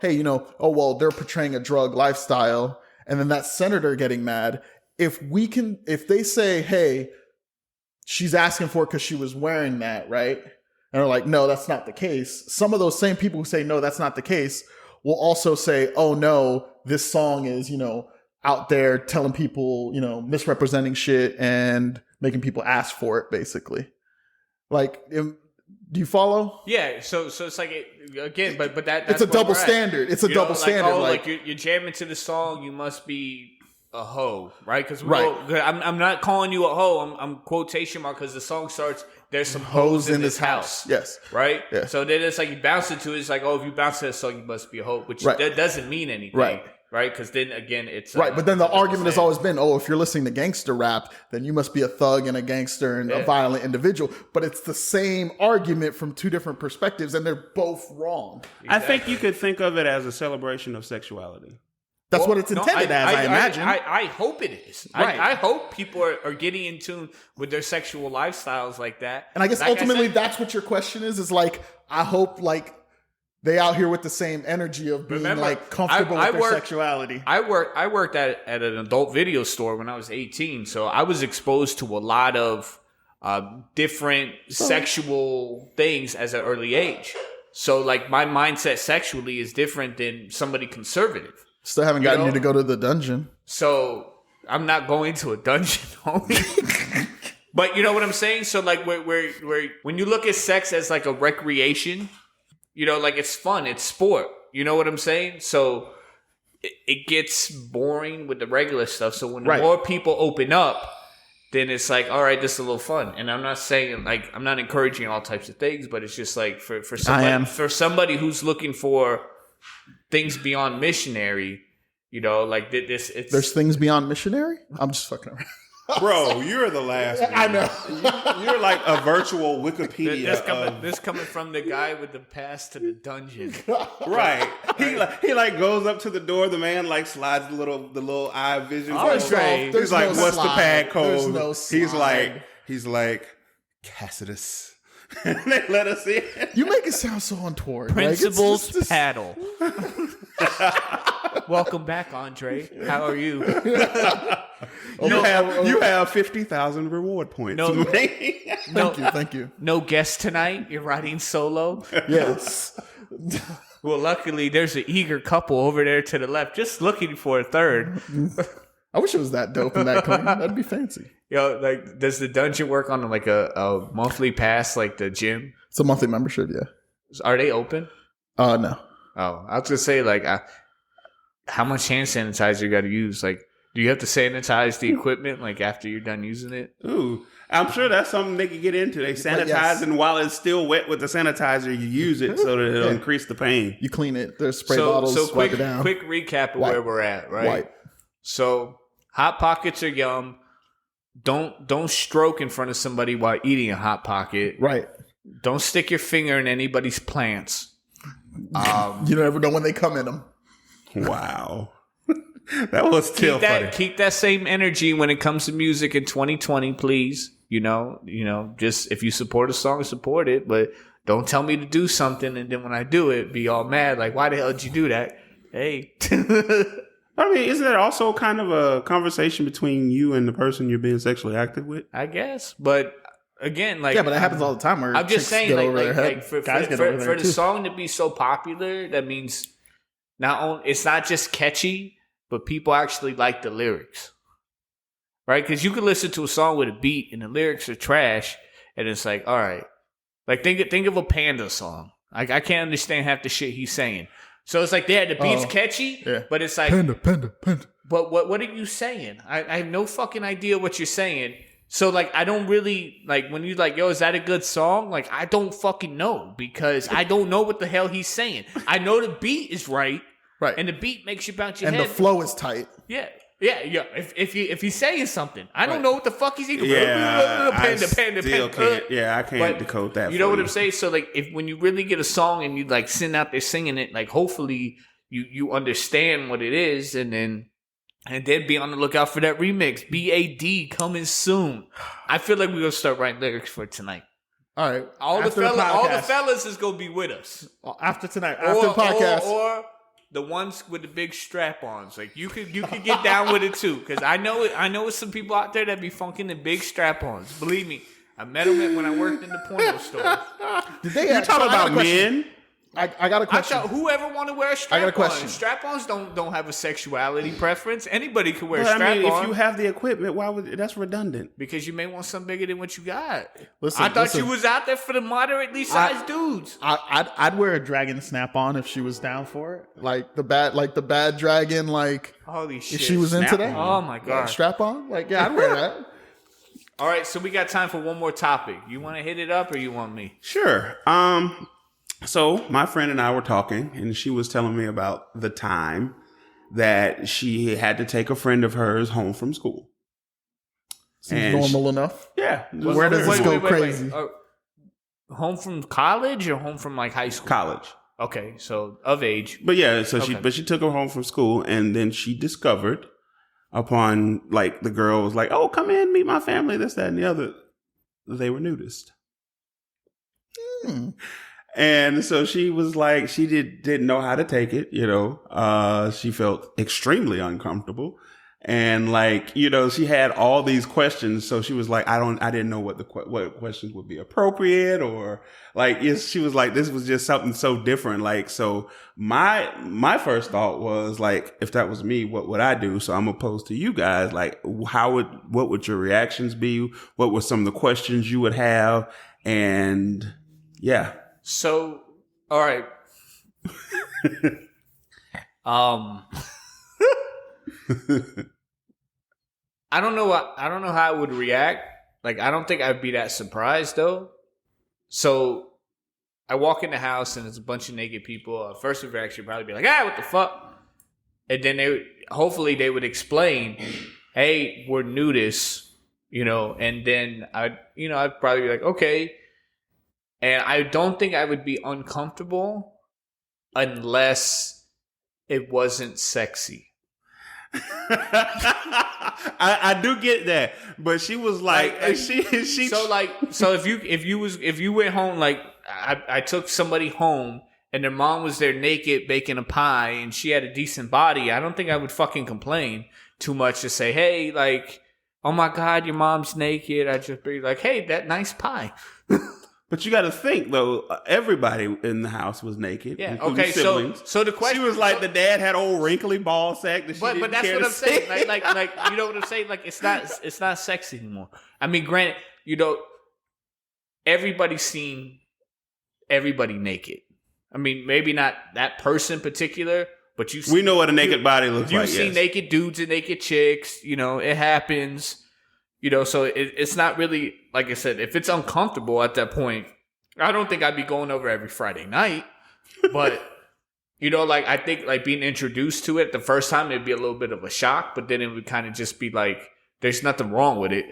hey, oh, well, they're portraying a drug lifestyle, and then that senator getting mad. If they say, hey, she's asking for it because she was wearing that, right? And they're like, no, that's not the case. Some of those same people who say, no, that's not the case, will also say, oh, no, this song is, out there telling people, misrepresenting shit and making people ask for it, basically. Like, do you follow? Yeah, so it's like again, but that's it's a double standard. It's a double standard. Like you're jamming to the song, you must be a hoe, right? Because I'm not calling you a hoe. I'm quotation mark because the song starts. There's some hoes in this house. Yes, right. Yeah. So then it's like you bounce into it. It's like, oh, if you bounce to that song, you must be a hoe, which that doesn't mean anything, right? Right, because then again, it's right. But then the argument has always been, oh, if you're listening to gangster rap, then you must be a thug and a gangster and a violent individual. But it's the same argument from two different perspectives, and they're both wrong. Exactly. I think you could think of it as a celebration of sexuality. That's what it's intended as, I imagine. I hope it is. Right. I hope people are getting in tune with their sexual lifestyles like that. And I guess like ultimately that's what your question is like, I hope like they out here with the same energy of being like comfortable with their sexuality. I worked at an adult video store when I was 18, so I was exposed to a lot of different sexual things as an early age. So like my mindset sexually is different than somebody conservative. Still haven't gotten you to go to the dungeon. So I'm not going to a dungeon, homie. But you know what I'm saying? So like where when you look at sex as like a recreation, you know, like it's fun, it's sport. You know what I'm saying? So it gets boring with the regular stuff. So when more people open up, then it's like, all right, this is a little fun. And I'm not saying like I'm not encouraging all types of things, but it's just like for somebody who's looking for things beyond missionary, you know, like this. There's things beyond missionary? I'm just fucking around. Bro, you're the last one. I know. You're like a virtual Wikipedia. This coming from the guy with the pass to the dungeon. Right. He like goes up to the door. The man like slides the little eye vision. First off, He's like, no what's slide. the pad code? There's no slide. He's like Cassidus. And they let us in. You make it sound so untoward. Principals paddle. Welcome back, Andre. How are you? You have 50,000 reward points. No, Thank you. No guest tonight. You're riding solo. Yes. Well, luckily, there's an eager couple over there to the left, just looking for a third. I wish it was that dope and that clean. That'd be fancy. Yo, like, does the dungeon work on like a monthly pass, like the gym? It's a monthly membership, yeah. Are they open? No. Oh, I was gonna say like, how much hand sanitizer you got to use? Like, do you have to sanitize the equipment like after you're done using it? Ooh, I'm sure that's something they could get into. They sanitize, and while it's still wet with the sanitizer, you use it so that it'll increase the pain. You clean it. There's spray bottles. Quick, wipe it down. Quick recap of where we're at, right? Wipe. So Hot Pockets are yum. Don't stroke in front of somebody while eating a Hot Pocket. Right. Don't stick your finger in anybody's plants. You never know when they come in them. Wow. That was still funny. Keep that same energy when it comes to music in 2020, please. You know, just if you support a song, support it, but don't tell me to do something and then when I do it, be all mad like, why the hell did you do that? Hey. I mean, isn't that also kind of a conversation between you and the person you're being sexually active with? I guess, but again, like, yeah, but that happens all the time. Where I'm just saying, like for the too. song to be so popular, that means it's not just catchy, but people actually like the lyrics, right? Because you can listen to a song with a beat and the lyrics are trash, and it's like, all right, like think of a Panda song. Like I can't understand half the shit he's saying. So it's like, the beat's catchy, but it's like Panda. But what are you saying? I have no fucking idea what you're saying. So like I don't really like when you like, yo, is that a good song? Like I don't fucking know because I don't know what the hell he's saying. I know the beat is right, and the beat makes you bounce your head, and the flow is tight. Yeah. If he's saying something, I don't know what the fuck he's eating. Panda. Yeah, I can't decode that. You know what I'm saying? So like, when you really get a song and you like sitting out there singing it, like hopefully you understand what it is, and then be on the lookout for that remix. B.A.D. coming soon. I feel like we're gonna start writing lyrics for tonight. All right, all the fellas is gonna be with us after tonight, after the podcast, or the ones with the big strap-ons. Like you could get down with it too, because I know some people out there that be funking the big strap-ons. Believe me, I met them when I worked in the porno store. You're talking about men? I got a question. Whoever want to wear a strap-on. I got a question. Strap-ons don't have a sexuality preference. Anybody can wear a strap-on. If you have the equipment, why would that's redundant? Because you may want something bigger than what you got. I thought you was out there for the moderately sized dudes. I'd wear a dragon snap-on if she was down for it. Like the bad dragon. Like holy shit, if she was into that. Oh my god, strap-on. Like I'd wear that. All right, so we got time for one more topic. You want to hit it up or you want me? Sure. So my friend and I were talking, and she was telling me about the time that she had to take a friend of hers home from school. Seems normal enough. Yeah. Where does this go crazy? Home from college or home from like high school? College. Okay, so of age. But yeah, so Okay. she took her home from school, and then she discovered upon like the girl was like, "Oh, come in, meet my family," this, that, and the other. They were nudist. And so she was like, she didn't know how to take it, you know. She felt extremely uncomfortable. And like, you know, she had all these questions. So she was like, I didn't know what what questions would be appropriate, or like, yes, she was like, this was just something so different. Like, so my first thought was like, if that was me, what would I do? So I'm opposed to you guys. Like, what would your reactions be? What were some of the questions you would have? And yeah. So, all right. I don't know how I would react. Like, I don't think I'd be that surprised though. So I walk in the house and there's a bunch of naked people. First reaction would probably be like, what the fuck? And then hopefully they would explain, hey, we're nudists, you know, and then I'd probably be like, okay. And I don't think I would be uncomfortable unless it wasn't sexy. I do get that, but she was like she so if you went home, like I took somebody home and their mom was there naked baking a pie and she had a decent body, I don't think I would fucking complain too much to say, hey, like, oh my God, your mom's naked. I'd just be like, hey, that nice pie. But you got to think though, everybody in the house was naked. Yeah. Okay. Siblings. So the question, she was like, the dad had old wrinkly ball sack. But that's what I'm saying. Like you know what I'm saying. Like it's not sexy anymore. I mean, granted, you know, everybody's seen everybody naked. I mean, maybe not that person in particular, but we know what a naked body looks like. You see naked dudes and naked chicks. You know, it happens. You know, so it's not really, like I said, if it's uncomfortable at that point, I don't think I'd be going over every Friday night. But, you know, like, I think, like, being introduced to it the first time, it'd be a little bit of a shock. But then it would kind of just be like, there's nothing wrong with it.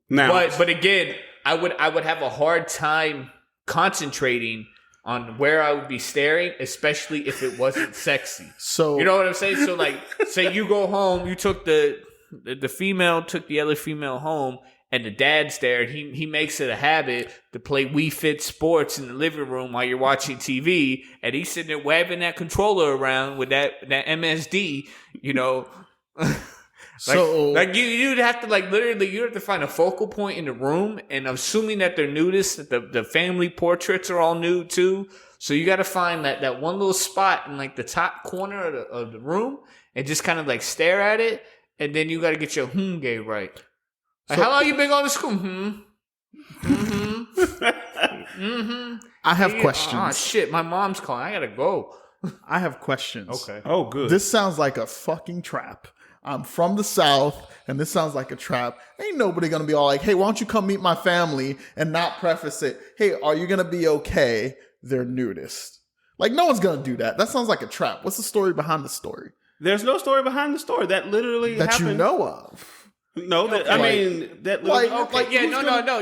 Now, but again, I would have a hard time concentrating on where I would be staring, especially if it wasn't sexy. So, you know what I'm saying? So, like, say you go home, you took the female took the other female home, and the dad's there, and he makes it a habit to play Wii Fit Sports in the living room while you're watching TV, and he's sitting there waving that controller around with that MSD, you know. You'd have to literally you have to find a focal point in the room, and assuming that they're nudists, that the family portraits are all nude too. So you got to find that one little spot in like the top corner of the room, and just kind of like stare at it. And then you got to get your gay right. Like, how long you been going to school? I have questions. Oh, shit. My mom's calling. I got to go. I have questions. Okay. Oh, good. This sounds like a fucking trap. I'm from the South, and this sounds like a trap. Ain't nobody going to be all like, hey, why don't you come meet my family, and not preface it, hey, are you going to be okay? They're nudist. Like, no one's going to do that. That sounds like a trap. What's the story behind the story? There's no story behind the story. That literally that happened. You know of. No, that, I mean that.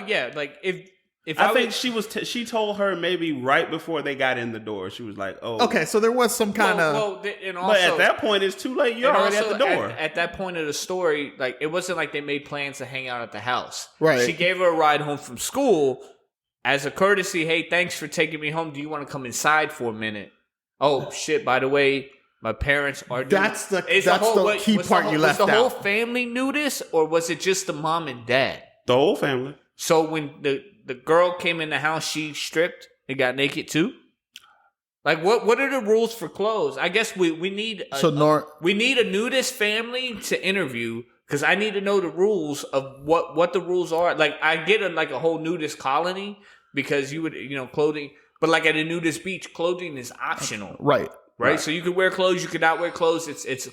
Yeah. Like if I think she was, she told her maybe right before they got in the door. She was like, "Oh, okay." So there was some kind of. But at that point, it's too late. You're already at the door. At that point of the story, like it wasn't like they made plans to hang out at the house. Right. She gave her a ride home from school as a courtesy. Hey, thanks for taking me home. Do you want to come inside for a minute? Oh shit! By the way. My parents are nude. That's the key part you left out. Was the whole family nudist, or was it just the mom and dad? The whole family. So when the girl came in the house, she stripped and got naked too? Like, what are the rules for clothes? I guess we need we need a nudist family to interview, because I need to know the rules of what the rules are. Like, I get a whole nudist colony, because you would, clothing, but like at a nudist beach, clothing is optional. Right, so you can wear clothes, you can not wear clothes. It's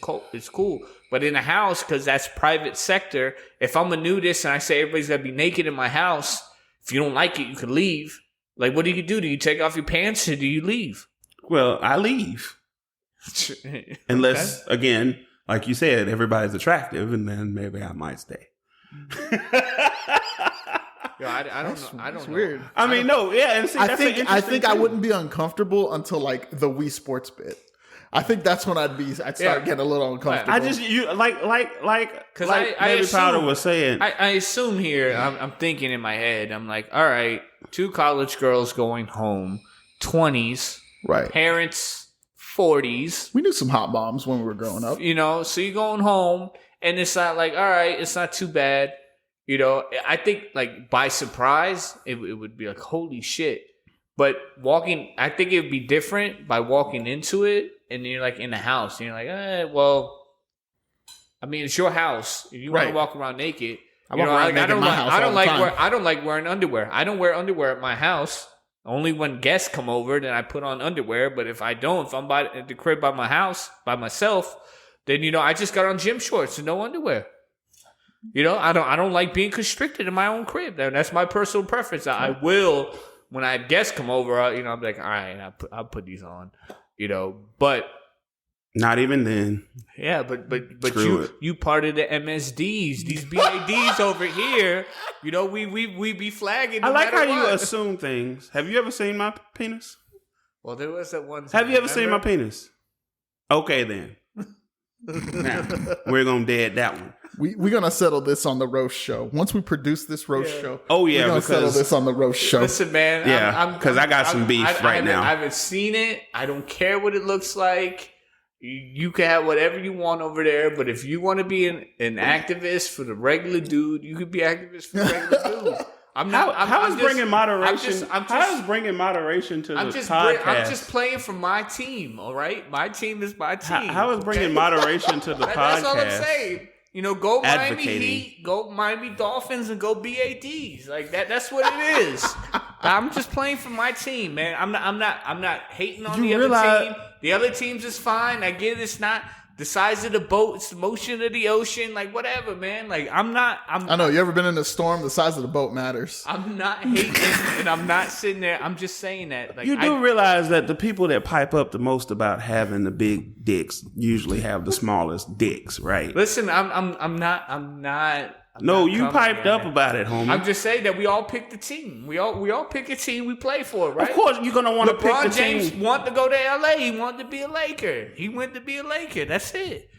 cool, but in a house, because that's private sector. If I'm a nudist and I say everybody's gotta be naked in my house, if you don't like it, you can leave. Like, what do? Do you take off your pants or do you leave? Well, I leave, unless again, like you said, everybody's attractive, and then maybe I might stay. Yo, I don't know. I don't That's know. weird. I mean, no, yeah, and see, I that's an think interesting I thing. wouldn't be uncomfortable until like the Wii Sports bit. I think that's when I'd start getting a little uncomfortable. I just like Because Baby Powder was saying. I assume here, I'm thinking in my head, I'm like, all right, 2 college girls going home, 20s, right. parents, 40s. We knew some hot bombs when we were growing up. You know, so you're going home, and it's not like, all right, it's not too bad. You know, I think like by surprise, it would be like, holy shit. But I think it would be different by walking into it, and you're like in the house, and you're like, well, I mean, it's your house. If you want to walk around naked, I don't like wearing underwear. I don't wear underwear at my house. Only when guests come over, then I put on underwear. But if I don't, if I'm at the crib by my house by myself, then I just got on gym shorts and no underwear. I don't like being constricted in my own crib. That's my personal preference. I will when I have guests come over. I'm like, all right, I'll put these on. But Not even then. yeah, but Screw you part of the MSDs, these B.A.Ds over here. We be flagging. I no like how matter you what. assume things. Have you ever seen my penis? Well, there was that one. Have you ever seen my penis? Okay, then. Now, we're going to dead that one. We're going to settle this on the roast show. Once we produce this roast show, Oh, yeah, we're going to settle because- this on the roast show. Listen, man. Yeah, 'cause I got some beef right now. I haven't seen it. I don't care what it looks like. You can have whatever you want over there, but if you want to be an activist for the regular dude, you could be activist for the regular dude. How is bringing moderation? I'm How is bringing moderation to the podcast? I'm just playing for my team, all right? My team is my team. How is bringing moderation to the podcast? That's all I'm saying. Go Miami Advocating. Heat, go Miami Dolphins, and go B.A.Ds. Like that. That's what it is. I'm just playing for my team, man. I'm not hating on the other team. The other teams is fine. I get it's not the size of the boat, it's the motion of the ocean, like whatever, man. Like I know. You ever been in a storm? The size of the boat matters. I'm not hating, and I'm not sitting there. I'm just saying that. Like You do realize that the people that pipe up the most about having the big dicks usually have the smallest dicks, right? Listen, I'm not. No, you coming, piped man. up about it, homie. I'm just saying that we all pick the team. We all pick a team we play for, right? Of course, you're gonna want to pick the LeBron James team. wanted to go to LA. He wanted to be a Laker. He went to be a Laker. That's it.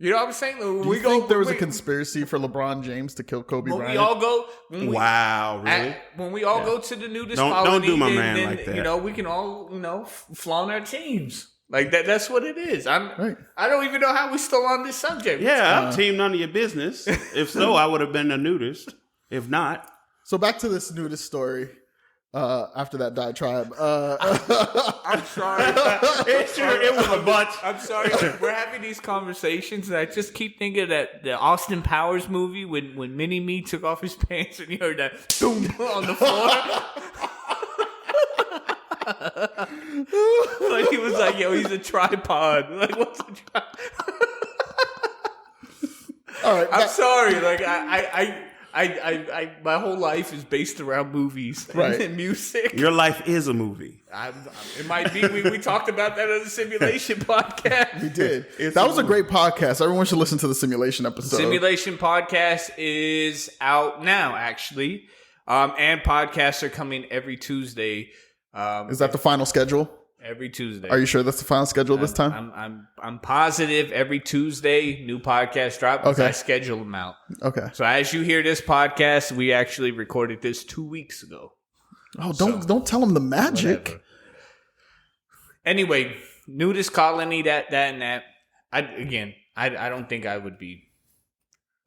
You know what I'm saying? Do you think there was a conspiracy for LeBron James to kill Kobe when Bryant? we all go. Wow, really? When we all go to the nudist Don't colony, do my then, man then, like that. we can all flaunt our teams. Like that. That's what it is. Right. I don't even know how we're still on this subject. Yeah, I'm team none of your business. If so, I would have been a nudist. If not, So back to this nudist story. After that diatribe, I'm sorry. it was a bunch. I'm sorry. We're having these conversations, and I just keep thinking of that the Austin Powers movie when Mini Me took off his pants and you heard that boom on the floor. Like he was like, "Yo, he's a tripod." Like, what's a tripod? all right. I'm sorry. Like I my whole life is based around movies and music. Your life is a movie. It might be. We talked about that on the simulation podcast. We did. That was a great podcast. Everyone should listen to the simulation episode. Simulation podcast is out now, actually, and podcasts are coming every Tuesday. Is that the final schedule? Every Tuesday. Are you sure that's the final schedule this time? I'm positive every Tuesday new podcast drop because I schedule them out. Okay. So as you hear this podcast, we actually recorded this 2 weeks ago. Oh, don't tell them the magic. Whatever. Anyway, nudist colony, that and that. I don't think I would be.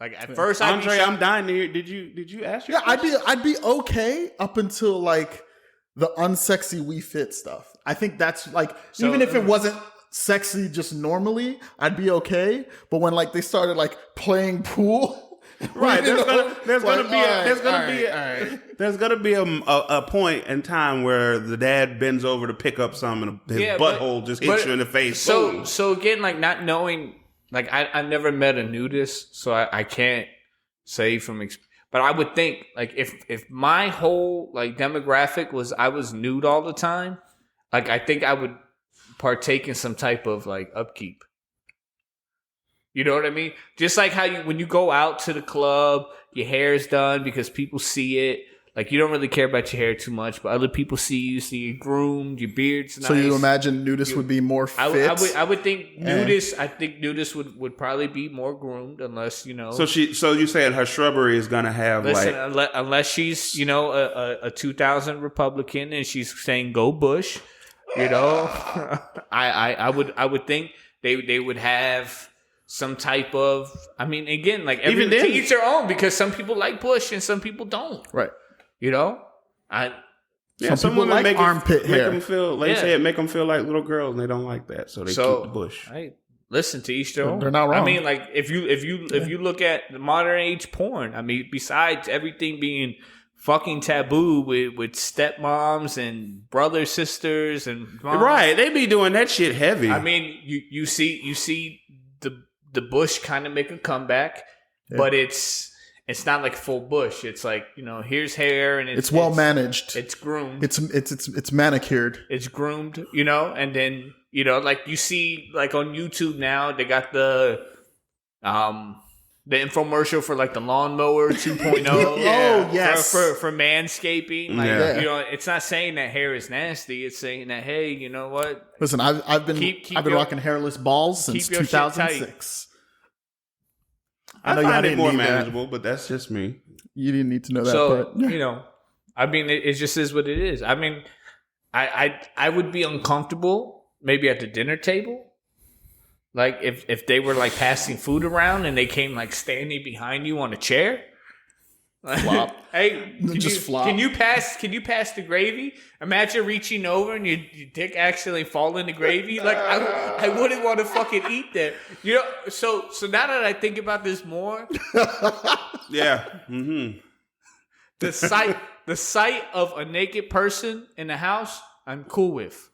Like at first, Andre, I'm dying to hear. Did you ask? Yeah, I'd be okay up until like the unsexy We Fit stuff. I think that's like even if it wasn't sexy just normally, I'd be okay. But when like they started like playing pool, Right, there's gonna be a point in time where the dad bends over to pick up some and his butthole just hits you in the face. So again, like not knowing, like I never met a nudist, so I can't say from experience. But I would think like if my whole like demographic was I was nude all the time, like I think I would partake in some type of like upkeep. You know what I mean? Just like how when you go out to the club, your hair's done because people see it. Like, you don't really care about your hair too much, but other people see you groomed, your beard's nice. So you imagine nudists would be more fit? I would think nudists. I think nudists would probably be more groomed, unless So you saying her shrubbery is gonna have unless she's a 2000 Republican and she's saying go Bush, I would think they would have some type of. I mean, again, like to each their own, because some people like Bush and some people don't. Right. Some people like armpit hair. Make them feel, make them feel like little girls, and they don't like that, so they keep the bush. Hey, listen, to each their own. They're not wrong. I mean, like if you look at the modern age porn, I mean, besides everything being fucking taboo with stepmoms and brothers, sisters, and moms, right, they be doing that shit heavy. I mean, you see the bush kind of make a comeback, but it's not like full bush. It's like, here's hair, and it's well managed. It's groomed. It's manicured. It's groomed, and then like you see, like on YouTube now, they got the infomercial for like the lawnmower 2.0. Oh yes, for manscaping. Like, it's not saying that hair is nasty. It's saying that, hey, you know what? Listen, I've been rocking hairless balls since 2006. I find it more manageable, but that's just me. You didn't need to know that. So, but, I mean, it just is what it is. I mean, I would be uncomfortable maybe at the dinner table. Like if they were like passing food around and they came like standing behind you on a chair. Flop. Hey, flop. Can you pass the gravy? Imagine reaching over and your dick actually fall in the gravy. Like I wouldn't want to fucking eat that. So now that I think about this more, yeah. Mm-hmm. The sight of a naked person in the house, I'm cool with.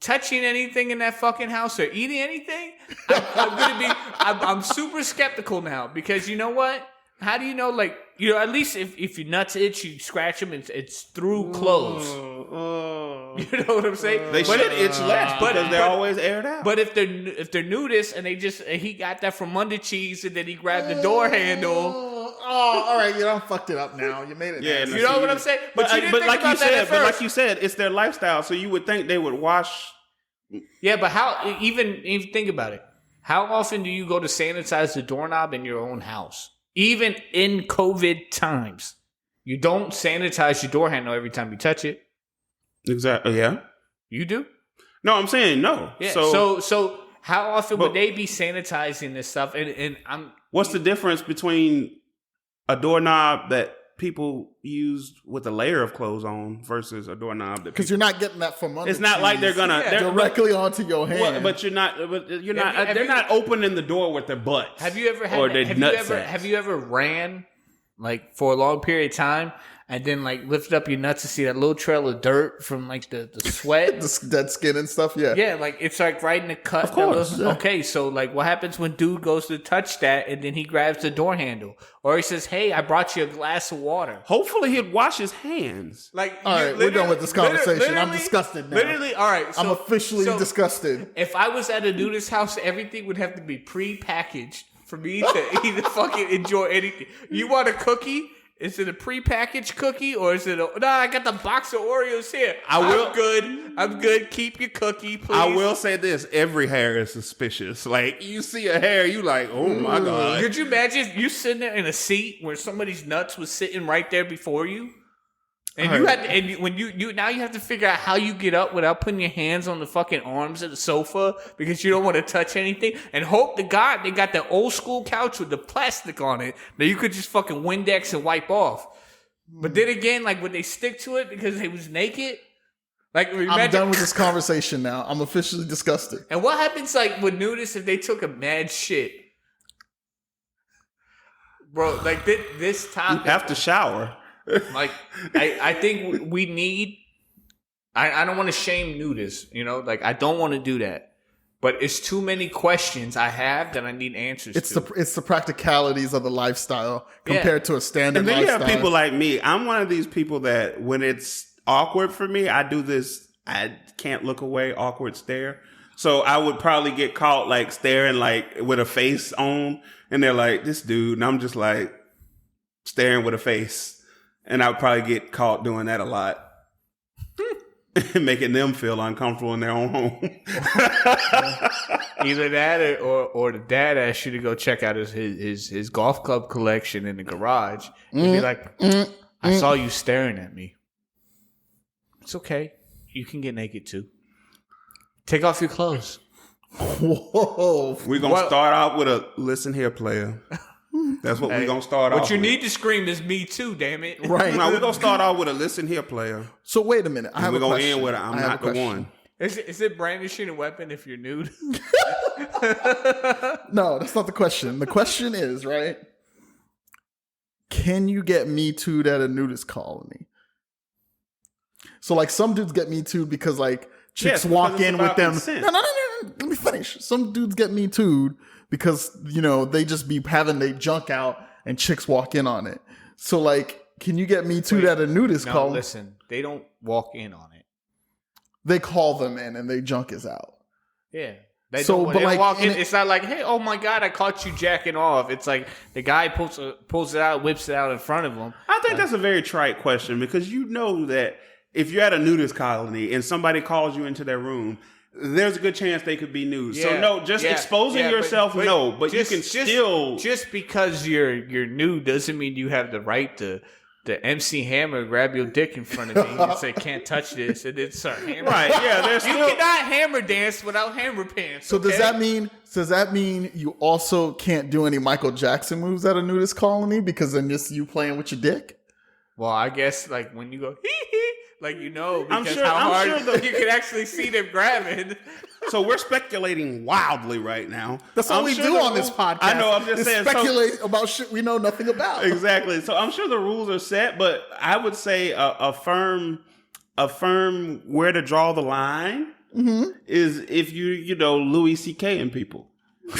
Touching anything in that fucking house or eating anything, I'm super skeptical now, because you know what? How do you know? Like, at least if your nuts itch, you scratch them, it's through clothes. You know what I'm saying? They should itch less because they're always aired out. But if they're nudists and he got that from under cheese and then he grabbed the door handle. Oh, all right, you done fucked it up now. You made it. Yeah, you know what I'm saying? But you didn't think like about you that said, at first. but like you said, it's their lifestyle, so you would think they would wash. Yeah, but how? Even think about it. How often do you go to sanitize the doorknob in your own house? Even in COVID times, you don't sanitize your door handle every time you touch it. Exactly. Yeah. You do? No, I'm saying no. Yeah. So how often would they be sanitizing this stuff? And what's the difference between a doorknob that people use with a layer of clothes on versus a doorknob that? Because you're not getting that from under. It's not like they're gonna directly onto your hand. Well, but you're not. They're not opening the door with their butts. Have you ever have you ever ran like for a long period of time and then like lifted up your nuts to see that little trail of dirt from like the sweat, the dead skin and stuff? Yeah, like it's like right in the cut. Of course. Yeah. Okay, so like what happens when dude goes to touch that and then he grabs the door handle, or he says, "Hey, I brought you a glass of water." Hopefully, he'd wash his hands. Like, all right, we're done with this conversation. I'm disgusted now. Literally, all right. So, I'm officially disgusted. If I was at a nudist house, everything would have to be pre-packaged for me to even fucking enjoy anything. You want a cookie? Is it a pre-packaged cookie or is it I got the box of Oreos here. I'm good. Keep your cookie, please. I will say this. Every hair is suspicious. Like, you see a hair, you like, oh my God. Could you imagine you sitting there in a seat where somebody's nuts was sitting right there before you? And you had to, and when you now you have to figure out how you get up without putting your hands on the fucking arms of the sofa because you don't want to touch anything. And hope to God they got the old school couch with the plastic on it that you could just fucking Windex and wipe off. But then again, like would they stick to it because they was naked? Like I'm done with this conversation now. I'm officially disgusted. And what happens like with nudists if they took a mad shit? Bro, like this topic. You have to shower. Like, I think we need. I don't want to shame nudists, like I don't want to do that. But it's too many questions I have that I need answers to. It's the practicalities of the lifestyle compared to a standard lifestyle. And then you have people like me. I'm one of these people that when it's awkward for me, I do this. I can't look away, awkward stare. So I would probably get caught like staring like with a face on, and they're like, "This dude," and I'm just like staring with a face. And I would probably get caught doing that a lot. Making them feel uncomfortable in their own home. Either that or the dad asked you to go check out his golf club collection in the garage. And be like, I saw you staring at me. It's okay. You can get naked too. Take off your clothes. Whoa. We're going to start out with a listen here, player. That's what we're going to start off What you with. need to scream is me too, damn it. Right. Now, we're going to start out with a listen here, player. So wait a minute. I have We're a going to question. end with a I'm not the one. Is it brandishing a weapon if you're nude? No, that's not the question. The question is, right? Can you get Me Too'd at a nudist colony? So like some dudes get Me Too'd because like chicks Yes, walk because it's in with about them. consent. No. Let me finish. Some dudes get Me Too'd because, you know, they just be having their junk out and chicks walk in on it. So like, can you get Me Too'd at a nudist No, colony? listen. They don't walk in on it. They call them in and their junk is out. Yeah. They So, don't, but they don't like, walk in. and It's not like, hey, oh my God, I caught you jacking off. It's like the guy pulls it out, whips it out in front of him. I think that's a very trite question because you know that if you're at a nudist colony and somebody calls you into their room, there's a good chance they could be nude. So no, just exposing yourself, but you can still just because you're nude doesn't mean you have the right to MC Hammer grab your dick in front of me and say can't touch this and then start hammering. right. Yeah, there's You still cannot hammer dance without hammer pants. So okay? does that mean you also can't do any Michael Jackson moves at a nudist colony because then just you playing with your dick? Well, I guess like when you go hee hee, like because I'm sure you can actually see them grabbing. So we're speculating wildly right now. That's all I'm we sure do the on this rules- podcast. I know. I'm just is saying. speculate about shit we know nothing about. Exactly. So I'm sure the rules are set, but I would say a firm where to draw the line is if you know Louis C.K. and people.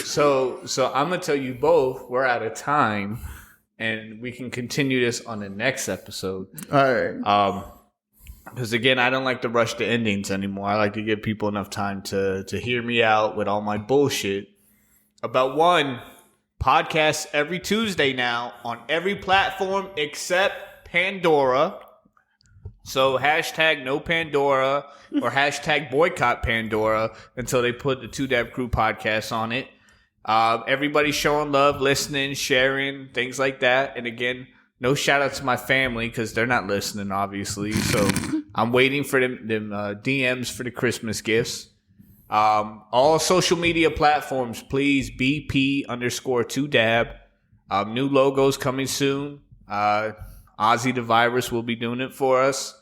So I'm gonna tell you both we're out of time, and we can continue this on the next episode. All right. Because again, I don't like to rush the endings anymore. I like to give people enough time to hear me out with all my bullshit. About one podcast every Tuesday now on every platform except Pandora. So hashtag no Pandora or hashtag boycott Pandora until they put the 2Dab Crew podcast on it. Everybody's showing love, listening, sharing, things like that. And again, no shout out to my family because they're not listening, obviously. So I'm waiting for them DMs for the Christmas gifts. All social media platforms, please, BP_2Dab. New logos coming soon. Ozzy the Virus will be doing it for us.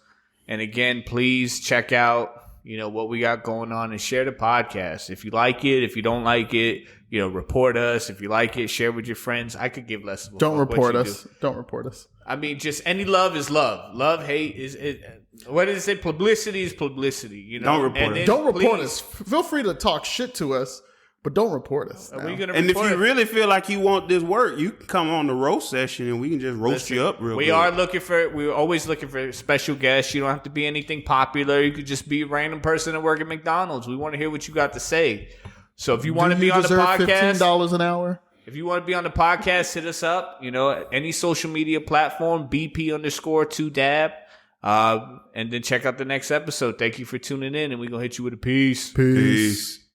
And again, please check out, what we got going on and share the podcast. If you like it, if you don't like it, report us. If you like it, share with your friends. I could give less of a Don't fuck what report you us. do. Don't report us. I mean, just any love is love. Love, hate is what is it? Publicity is publicity. Don't report And us. then Don't report please- us. Feel free to talk shit to us, but don't report us. Are now. we gonna And if report you it? really feel like you want this work, you can come on the roast session and we can just roast you up real We good. we're always looking for special guests. You don't have to be anything popular. You could just be a random person that work at McDonald's. We want to hear what you got to say. So if you want to be on the deserve podcast, $15 an hour. if you want to be on the podcast, hit us up. Any social media platform, BP_2Dab. And then check out the next episode. Thank you for tuning in, and we're going to hit you with a peace. Peace.